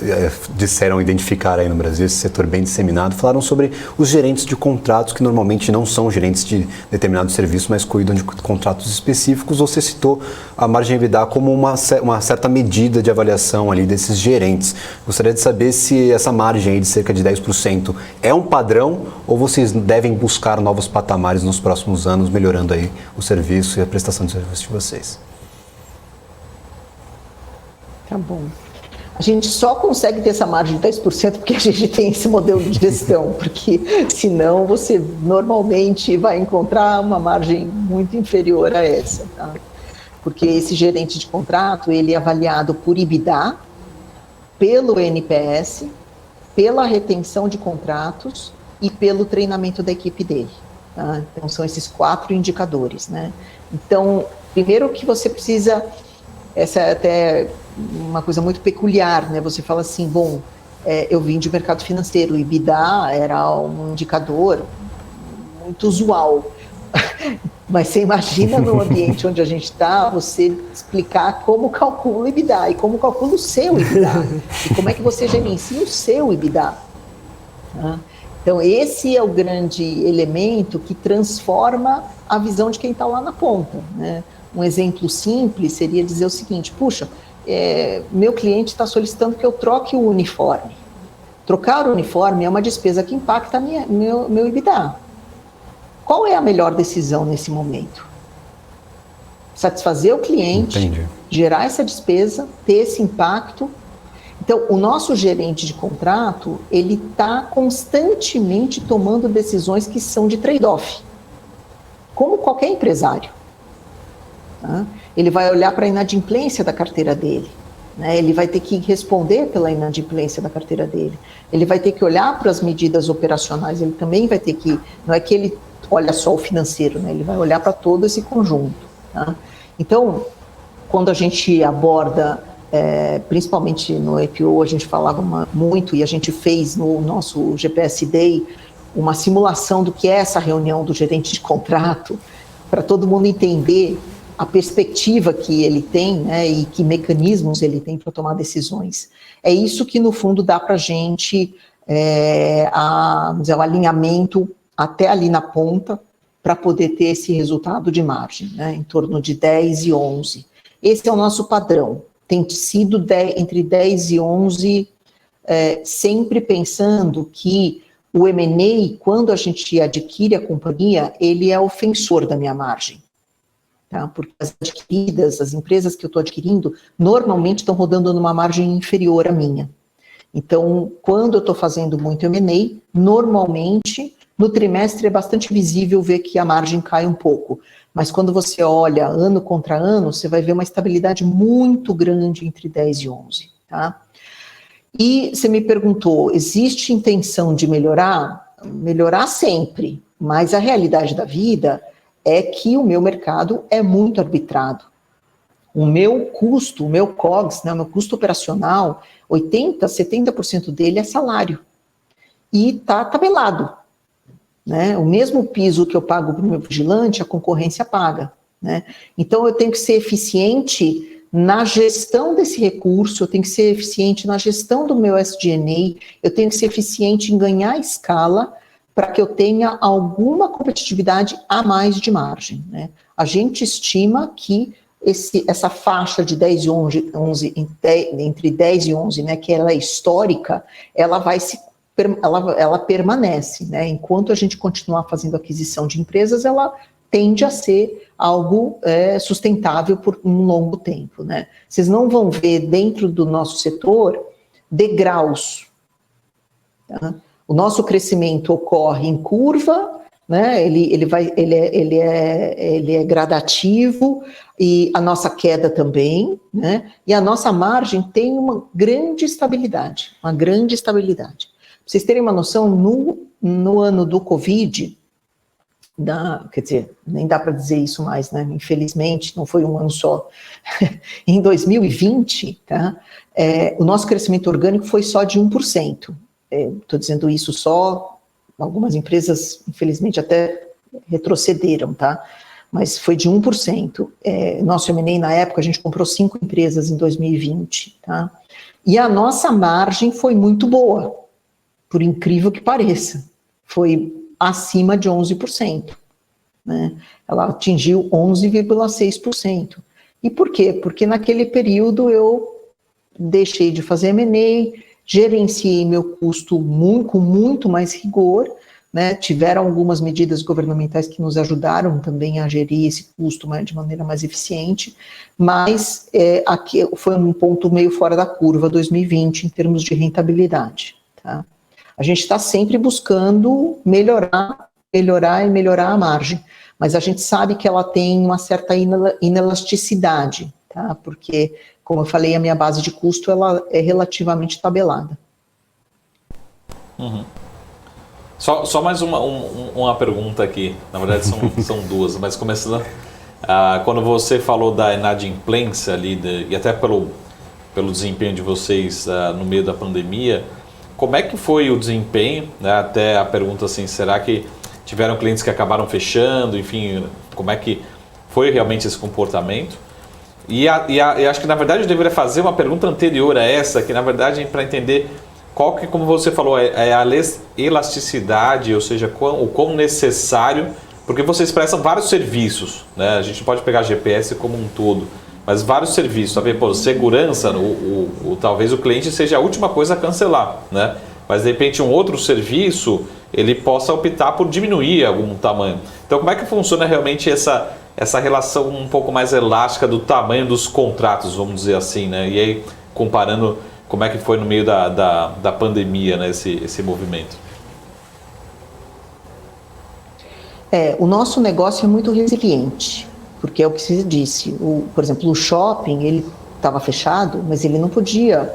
disseram identificar aí no Brasil, esse setor bem disseminado, falaram sobre os gerentes de contratos que normalmente não são gerentes de determinado serviço, mas cuidam de contratos específicos. Você citou a margem EBITDA como uma certa medida de avaliação ali desses gerentes. Gostaria de saber se essa margem aí de cerca de 10% é um padrão ou vocês devem buscar novos patamares nos próximos anos, melhorando aí o serviço e a prestação de serviço de vocês? Tá bom. A gente só consegue ter essa margem de 10% porque a gente tem esse modelo de gestão, porque senão você normalmente vai encontrar uma margem muito inferior a essa, tá? Porque esse gerente de contrato, ele é avaliado por EBITDA, pelo NPS, pela retenção de contratos e pelo treinamento da equipe dele, tá? Então são esses 4 indicadores, né? Então, primeiro que você precisa, essa é até uma coisa muito peculiar, né? Você fala assim, bom, eu vim de mercado financeiro, o EBITDA era um indicador muito usual, mas você imagina no ambiente onde a gente está, você explicar como calcula o EBITDA e como calcula o seu EBITDA e como é que você gerencia o seu EBITDA. Tá? Então esse é o grande elemento que transforma a visão de quem está lá na ponta, né? Um exemplo simples seria dizer o seguinte, puxa, meu cliente está solicitando que eu troque o uniforme. Trocar o uniforme é uma despesa que impacta meu EBITDA. Qual é a melhor decisão nesse momento? Satisfazer o cliente, Entendi. Gerar essa despesa, ter esse impacto. Então, o nosso gerente de contrato, ele está constantemente tomando decisões que são de trade-off, como qualquer empresário. Tá? Ele vai olhar para a inadimplência da carteira dele, né? Ele vai ter que responder pela inadimplência da carteira dele, ele vai ter que olhar para as medidas operacionais, ele também vai ter que, não é que ele olha só o financeiro, né? Ele vai olhar para todo esse conjunto. Tá? Então, quando a gente aborda, principalmente no IPO, a gente falava muito, e a gente fez no nosso GPS Day, uma simulação do que é essa reunião do gerente de contrato, para todo mundo entender a perspectiva que ele tem, né, e que mecanismos ele tem para tomar decisões. É isso que, no fundo, dá para a gente o alinhamento até ali na ponta para poder ter esse resultado de margem, né, em torno de 10 e 11. Esse é o nosso padrão. Tem sido entre 10 e 11, sempre pensando que o M&A, quando a gente adquire a companhia, ele é ofensor da minha margem. Tá? Porque as empresas que eu estou adquirindo, normalmente estão rodando numa margem inferior à minha. Então, quando eu estou fazendo muito M&A, normalmente, no trimestre é bastante visível ver que a margem cai um pouco. Mas quando você olha ano contra ano, você vai ver uma estabilidade muito grande entre 10 e 11. Tá? E você me perguntou, existe intenção de melhorar? Melhorar sempre, mas a realidade da vida é que o meu mercado é muito arbitrado. O meu custo, o meu COGS, né, o meu custo operacional, 80%, 70% dele é salário. E está tabelado. Né? O mesmo piso que eu pago para o meu vigilante, a concorrência paga. Né? Então, eu tenho que ser eficiente na gestão desse recurso, eu tenho que ser eficiente na gestão do meu SG&A, eu tenho que ser eficiente em ganhar escala para que eu tenha alguma competitividade a mais de margem. Né? A gente estima que essa faixa de 10 e 11, entre 10 e 11, né, que ela é histórica, ela permanece. Né? Enquanto a gente continuar fazendo aquisição de empresas, ela tende a ser algo sustentável por um longo tempo. Né? Vocês não vão ver dentro do nosso setor degraus. Tá? O nosso crescimento ocorre em curva, né? Ele é gradativo, e a nossa queda também, né? E a nossa margem tem uma grande estabilidade, Pra vocês terem uma noção, no ano do Covid, quer dizer, nem dá para dizer isso mais, né? Infelizmente, não foi um ano só. Em 2020, tá? O nosso crescimento orgânico foi só de 1%. Estou dizendo isso só, algumas empresas, infelizmente, até retrocederam, tá? Mas foi de 1%. Nosso M&A, na época, a gente comprou 5 empresas em 2020, tá? E a nossa margem foi muito boa, por incrível que pareça. Foi acima de 11%. Né? Ela atingiu 11,6%. E por quê? Porque naquele período eu deixei de fazer M&A, gerenciei meu custo com muito mais rigor, né? Tiveram algumas medidas governamentais que nos ajudaram também a gerir esse custo de maneira mais eficiente, mas aqui foi um ponto meio fora da curva 2020 em termos de rentabilidade. Tá? A gente está sempre buscando melhorar a margem, mas a gente sabe que ela tem uma certa inelasticidade, tá? Porque, como eu falei, a minha base de custo ela é relativamente tabelada. Uhum. Só mais uma pergunta aqui, na verdade são duas, mas começando, quando você falou da inadimplência ali, e até pelo desempenho de vocês no meio da pandemia, como é que foi o desempenho, né? Até a pergunta assim, será que tiveram clientes que acabaram fechando, enfim, como é que foi realmente esse comportamento? E acho que na verdade eu deveria fazer uma pergunta anterior a essa, que na verdade é para entender qual que, como você falou, é a elasticidade, ou seja, o quão necessário, porque vocês prestam vários serviços, né? A gente pode pegar GPS como um todo, mas vários serviços, sabe? Pô, segurança, talvez o cliente seja a última coisa a cancelar, né? Mas de repente um outro serviço, ele possa optar por diminuir algum tamanho. Então como é que funciona realmente essa relação um pouco mais elástica do tamanho dos contratos, vamos dizer assim, né? E aí, comparando como é que foi no meio da pandemia, né, esse movimento? O nosso negócio é muito resiliente, porque é o que você disse. Por exemplo, o shopping, ele estava fechado, mas ele não podia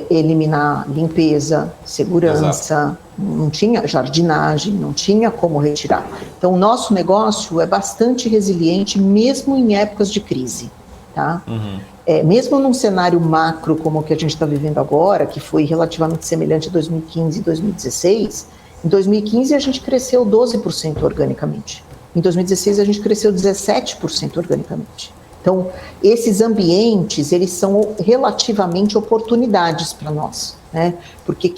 eliminar limpeza, segurança, exato. Não tinha jardinagem, não tinha como retirar. Então, o nosso negócio é bastante resiliente, mesmo em épocas de crise, tá? Uhum. Mesmo num cenário macro como o que a gente está vivendo agora, que foi relativamente semelhante a 2015 e 2016, em 2015 a gente cresceu 12% organicamente. Em 2016 a gente cresceu 17% organicamente. Então, esses ambientes, eles são relativamente oportunidades para nós, né? Porque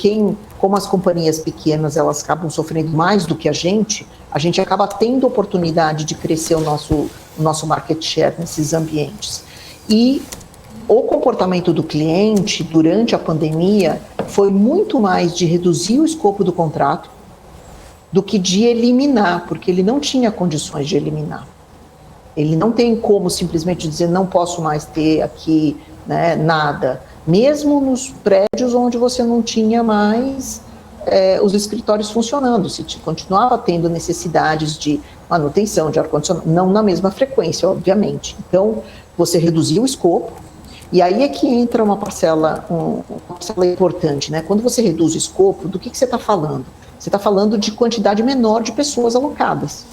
como as companhias pequenas, elas acabam sofrendo mais do que a gente acaba tendo oportunidade de crescer o nosso market share nesses ambientes. E o comportamento do cliente durante a pandemia foi muito mais de reduzir o escopo do contrato do que de eliminar, porque ele não tinha condições de eliminar. Ele não tem como simplesmente dizer não posso mais ter aqui, né, nada. Mesmo nos prédios onde você não tinha mais os escritórios funcionando, se continuava tendo necessidades de manutenção, de ar-condicionado, não na mesma frequência, obviamente. Então, você reduziu o escopo, e aí é que entra uma parcela importante, né? Quando você reduz o escopo, do que você está falando? Você está falando de quantidade menor de pessoas alocadas,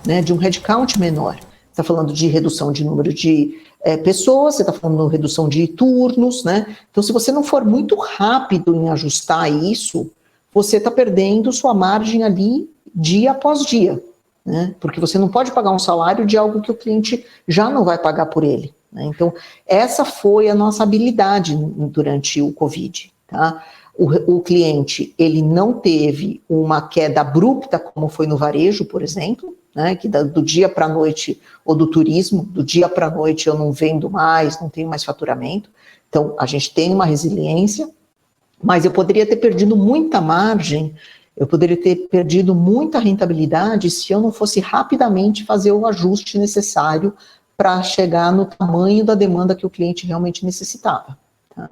né? De um headcount menor. Você está falando de redução de número de pessoas, você está falando de redução de turnos, né? Então, se você não for muito rápido em ajustar isso, você está perdendo sua margem ali dia após dia, né? Porque você não pode pagar um salário de algo que o cliente já não vai pagar por ele, né? Então, essa foi a nossa habilidade durante o Covid, tá? O cliente, ele não teve uma queda abrupta, como foi no varejo, por exemplo, né? Que do dia para a noite, ou do turismo, do dia para a noite eu não vendo mais, não tenho mais faturamento. Então, a gente tem uma resiliência, mas eu poderia ter perdido muita margem, eu poderia ter perdido muita rentabilidade se eu não fosse rapidamente fazer o ajuste necessário para chegar no tamanho da demanda que o cliente realmente necessitava. Tá?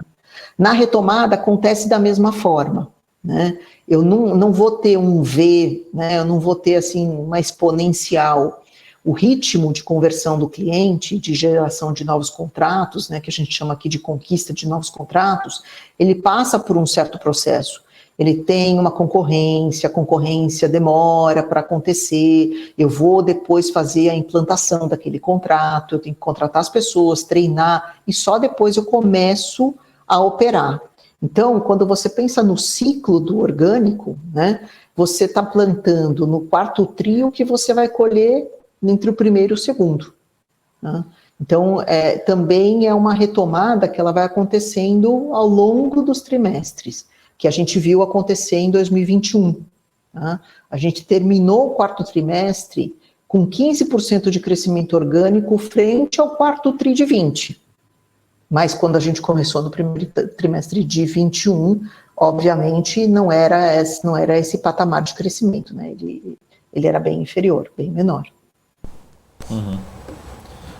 Na retomada, acontece da mesma forma, né? Eu não vou ter um V, né? Eu não vou ter assim, uma exponencial. O ritmo de conversão do cliente, de geração de novos contratos, né, que a gente chama aqui de conquista de novos contratos, ele passa por um certo processo. Ele tem uma concorrência, a concorrência demora para acontecer, eu vou depois fazer a implantação daquele contrato, eu tenho que contratar as pessoas, treinar, e só depois eu começo a operar. Então, quando você pensa no ciclo do orgânico, né, você está plantando no quarto trio que você vai colher entre o primeiro e o segundo. Né? Então, também é uma retomada que ela vai acontecendo ao longo dos trimestres, que a gente viu acontecer em 2021. Tá? A gente terminou o quarto trimestre com 15% de crescimento orgânico frente ao quarto tri de 20%. Mas quando a gente começou no primeiro trimestre de 21, obviamente não era esse patamar de crescimento, né? Ele era bem inferior, bem menor.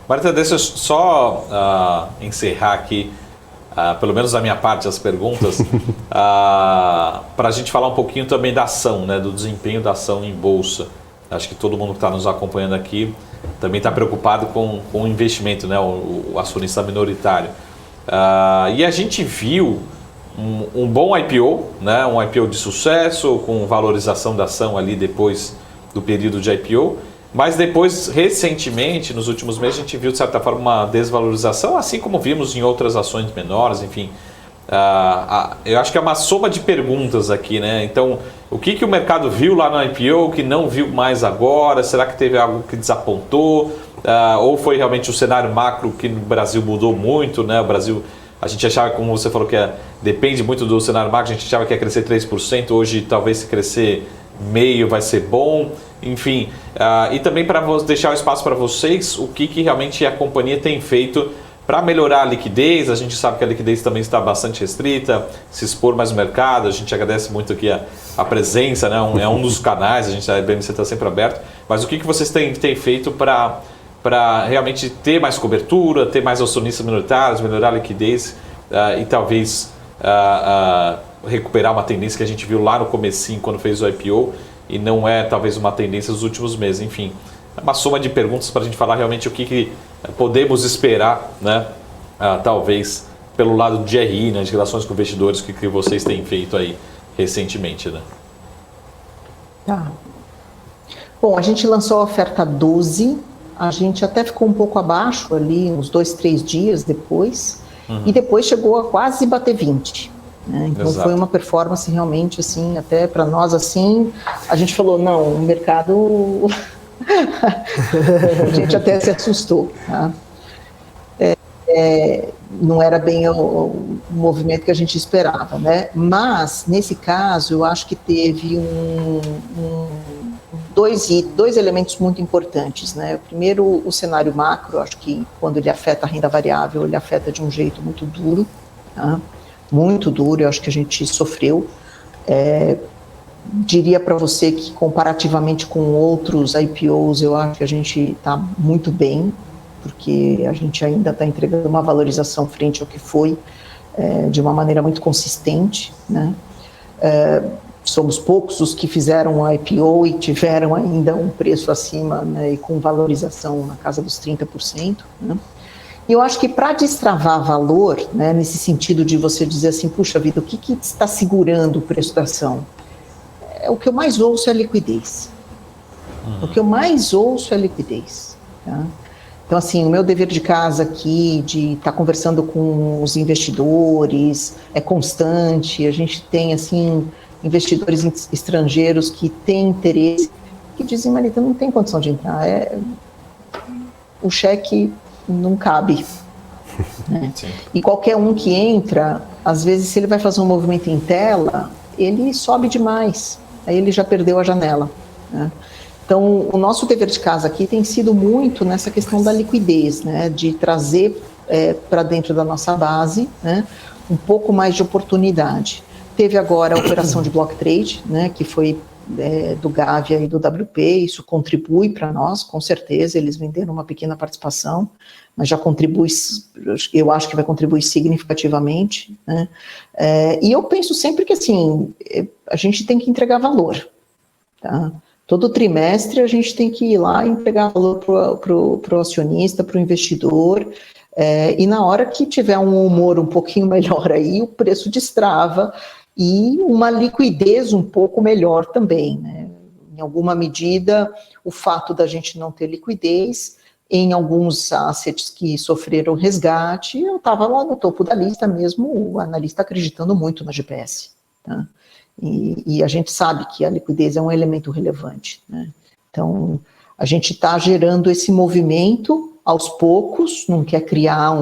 Marita, deixa eu só encerrar aqui, pelo menos da minha parte, as perguntas, para a gente falar um pouquinho também da ação, né, do desempenho da ação em bolsa. Acho que todo mundo que está nos acompanhando aqui também está preocupado com o investimento, né, o acionista minoritário. E a gente viu um bom IPO, né, um IPO de sucesso, com valorização da ação ali depois do período de IPO. Mas depois, recentemente, nos últimos meses, a gente viu, de certa forma, uma desvalorização, assim como vimos em outras ações menores, enfim. Eu acho que é uma soma de perguntas aqui, né? Então, o que o mercado viu lá no IPO que não viu mais agora? Será que teve algo que desapontou? Ou foi realmente o cenário macro que no Brasil mudou muito, né? O Brasil, a gente achava, como você falou, que depende muito do cenário macro, a gente achava que ia crescer 3%, hoje talvez se crescer meio vai ser bom, enfim. E também para deixar o espaço para vocês, o que realmente a companhia tem feito para melhorar a liquidez. A gente sabe que a liquidez também está bastante restrita, se expor mais no mercado. A gente agradece muito aqui a presença, né? É um dos canais, a BMC está sempre aberto. Mas o que vocês têm feito para realmente ter mais cobertura, ter mais acionistas minoritários, melhorar a liquidez e talvez recuperar uma tendência que a gente viu lá no comecinho, quando fez o IPO, e não é talvez uma tendência dos últimos meses. Enfim, é uma soma de perguntas para a gente falar realmente o que podemos esperar, né? Talvez pelo lado de GRI, né, de relações com investidores, que vocês têm feito aí recentemente, né? Tá. Bom, a gente lançou a oferta 12, a gente até ficou um pouco abaixo ali, uns 2, 3 dias depois, e depois chegou a quase bater 20. Né? Então Exato. Foi uma performance realmente assim, até para nós assim, a gente falou, não, o mercado a gente até se assustou, tá? Não era bem o movimento que a gente esperava, né? Mas nesse caso eu acho que teve dois elementos muito importantes, né? Primeiro, o cenário macro, acho que quando ele afeta a renda variável, ele afeta de um jeito muito duro, tá? Muito duro, eu acho que a gente sofreu. Diria para você que comparativamente com outros IPOs, eu acho que a gente está muito bem, porque a gente ainda está entregando uma valorização frente ao que foi, de uma maneira muito consistente, né? Somos poucos os que fizeram um IPO e tiveram ainda um preço acima, né, e com valorização na casa dos 30%, né? E eu acho que para destravar valor, né, nesse sentido de você dizer assim, puxa vida, o que está segurando o preço da ação? O que eu mais ouço é liquidez. O que eu mais ouço é liquidez. Tá? Então, assim, o meu dever de casa aqui, de estar conversando com os investidores, é constante. A gente tem, assim, investidores estrangeiros que têm interesse, que dizem, Marita, não tem condição de entrar. O cheque não cabe. Né? E qualquer um que entra, às vezes, se ele vai fazer um movimento em tela, ele sobe demais. Aí ele já perdeu a janela. Né? Então, o nosso dever de casa aqui tem sido muito nessa questão da liquidez, né? De trazer para dentro da nossa base, né, um pouco mais de oportunidade. Teve agora a operação de block trade, né, que foi do Gávea e do WP, isso contribui para nós, com certeza, eles venderam uma pequena participação, mas já contribui, eu acho que vai contribuir significativamente, né? E eu penso sempre que, assim, a gente tem que entregar valor, tá? Todo trimestre a gente tem que ir lá e entregar valor para o acionista, para o investidor, e na hora que tiver um humor um pouquinho melhor aí, o preço destrava, e uma liquidez um pouco melhor também, né? Em alguma medida, o fato da gente não ter liquidez, em alguns assets que sofreram resgate, eu estava lá no topo da lista mesmo, o analista acreditando muito na GPS, tá? E a gente sabe que a liquidez é um elemento relevante, né? Então, a gente está gerando esse movimento aos poucos, não quer criar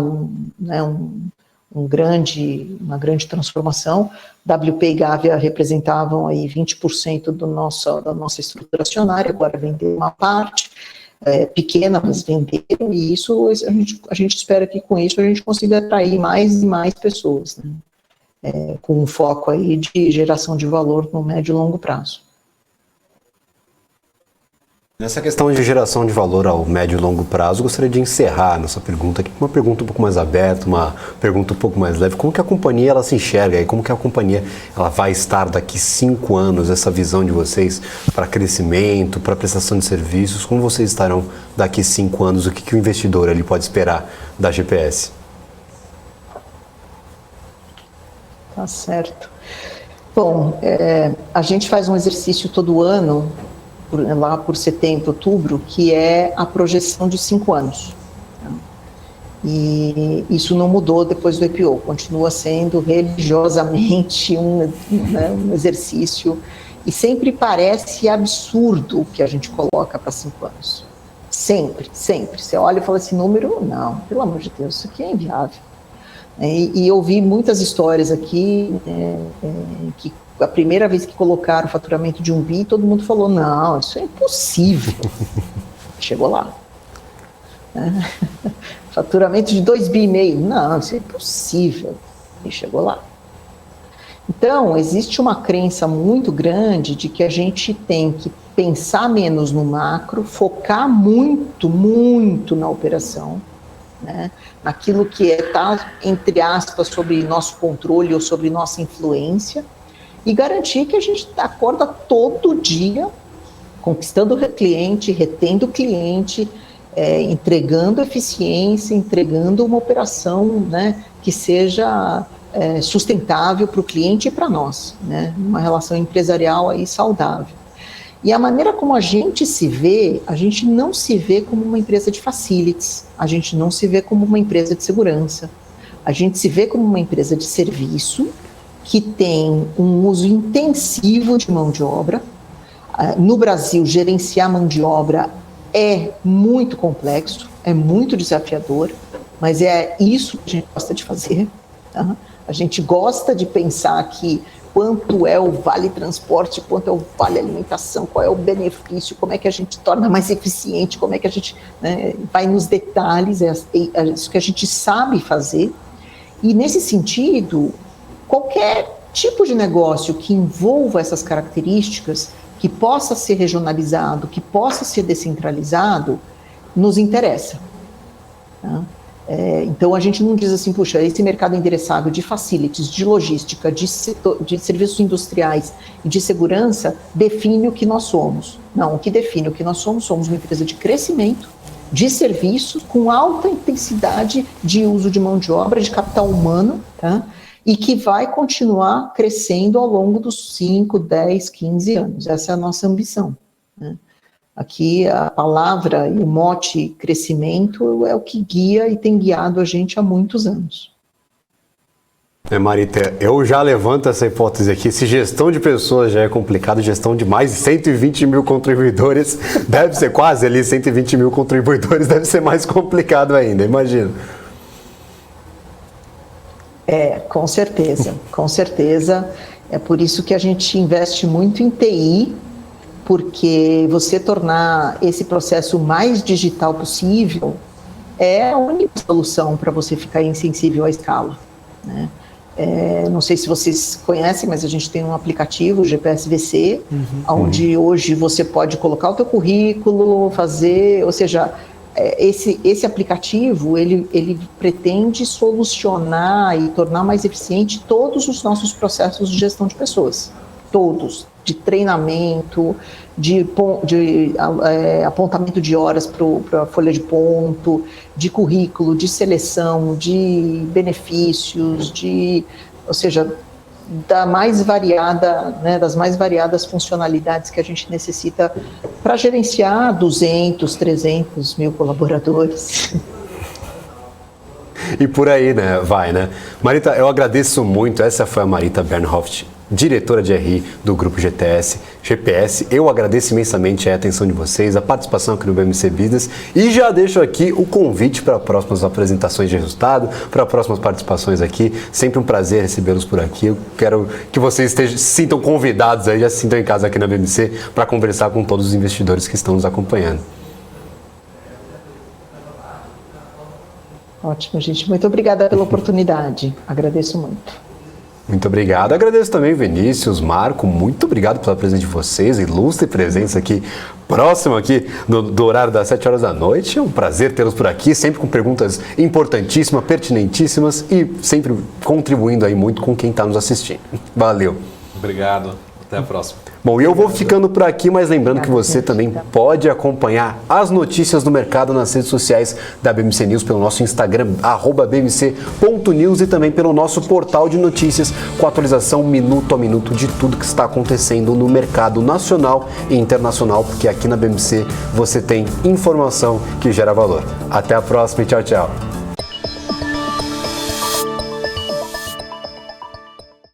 uma grande transformação. WP e Gávea representavam aí 20% da nossa estrutura acionária, agora venderam uma parte, pequena, mas venderam, e isso a gente espera que com isso a gente consiga atrair mais e mais pessoas, né? com um foco aí de geração de valor no médio e longo prazo. Nessa questão de geração de valor ao médio e longo prazo, eu gostaria de encerrar nossa pergunta aqui com uma pergunta um pouco mais aberta, uma pergunta um pouco mais leve. Como que a companhia ela se enxerga e como que a companhia ela vai estar daqui 5 anos, essa visão de vocês para crescimento, para prestação de serviços, como vocês estarão daqui 5 anos, o que o investidor ele pode esperar da GPS? Tá certo. Bom, a gente faz um exercício todo ano, lá por setembro, outubro, que é a projeção de 5 anos. E isso não mudou depois do IPO, continua sendo religiosamente um exercício, e sempre parece absurdo o que a gente coloca para 5 anos. Sempre, sempre. Você olha e fala assim, número, não, pelo amor de Deus, isso aqui é inviável. E eu vi muitas histórias aqui que a primeira vez que colocaram o faturamento de 1 bi, todo mundo falou, não, isso é impossível. Chegou lá. Faturamento de 2,5 bi, não, isso é impossível. E chegou lá. Então, existe uma crença muito grande de que a gente tem que pensar menos no macro, focar muito, muito na operação, né? Naquilo que está, entre aspas, sobre nosso controle ou sobre nossa influência, e garantir que a gente acorda todo dia conquistando o cliente, retendo o cliente, entregando eficiência, entregando uma operação, né, que seja sustentável para o cliente e para nós, né, uma relação empresarial aí saudável. E a maneira como a gente se vê, a gente não se vê como uma empresa de facilities, a gente não se vê como uma empresa de segurança, a gente se vê como uma empresa de serviço, que tem um uso intensivo de mão de obra. No Brasil, gerenciar mão de obra é muito complexo, é muito desafiador, mas é isso que a gente gosta de fazer. Tá? A gente gosta de pensar que quanto é o vale transporte, quanto é o vale alimentação, qual é o benefício, como é que a gente torna mais eficiente, como é que a gente vai nos detalhes, é isso que a gente sabe fazer. E nesse sentido, qualquer tipo de negócio que envolva essas características, que possa ser regionalizado, que possa ser descentralizado, nos interessa. Tá? Então a gente não diz assim, puxa, esse mercado endereçável de facilities, de logística, de serviços industriais e de segurança define o que nós somos. Não, o que define o que nós somos uma empresa de crescimento, de serviços, com alta intensidade de uso de mão de obra, de capital humano, tá? E que vai continuar crescendo ao longo dos 5, 10, 15 anos. Essa é a nossa ambição, né? Aqui a palavra e o mote crescimento é o que guia e tem guiado a gente há muitos anos. Marita, eu já levanto essa hipótese aqui, se gestão de pessoas já é complicado, gestão de mais de 120 mil contribuidores, deve ser quase ali 120 mil contribuidores, deve ser mais complicado ainda, imagina. Com certeza, com certeza. É por isso que a gente investe muito em TI, porque você tornar esse processo mais digital possível é a única solução para você ficar insensível à escala, né? Não sei se vocês conhecem, mas a gente tem um aplicativo, o GPS VC, onde hoje você pode colocar o teu currículo, fazer, ou seja, esse aplicativo, ele pretende solucionar e tornar mais eficiente todos os nossos processos de gestão de pessoas, todos, de treinamento, de apontamento de horas para a folha de ponto, de currículo, de seleção, de benefícios, ou seja, das mais variadas funcionalidades que a gente necessita para gerenciar 200, 300 mil colaboradores. E por aí, né? Vai, né? Marita, eu agradeço muito. Essa foi a Marita Bernhoft, diretora de RI do Grupo GPS. Eu agradeço imensamente a atenção de vocês, a participação aqui no BMC Business e já deixo aqui o convite para próximas apresentações de resultado, para próximas participações aqui. Sempre um prazer recebê-los por aqui. Eu quero que vocês se sintam convidados aí, já se sintam em casa aqui na BMC para conversar com todos os investidores que estão nos acompanhando. Ótimo, gente. Muito obrigada pela oportunidade. Agradeço muito. Muito obrigado. Agradeço também, Vinícius, Marco, muito obrigado pela presença de vocês, ilustre presença aqui, próximo aqui do horário das 7 horas da noite. É um prazer tê-los por aqui, sempre com perguntas importantíssimas, pertinentíssimas e sempre contribuindo aí muito com quem está nos assistindo. Valeu. Obrigado. Até a próxima. Bom, e eu vou ficando por aqui, mas lembrando que você também pode acompanhar as notícias do mercado nas redes sociais da BMC News, pelo nosso Instagram, @bmc.news, e também pelo nosso portal de notícias, com atualização minuto a minuto de tudo que está acontecendo no mercado nacional e internacional, porque aqui na BMC você tem informação que gera valor. Até a próxima e tchau, tchau.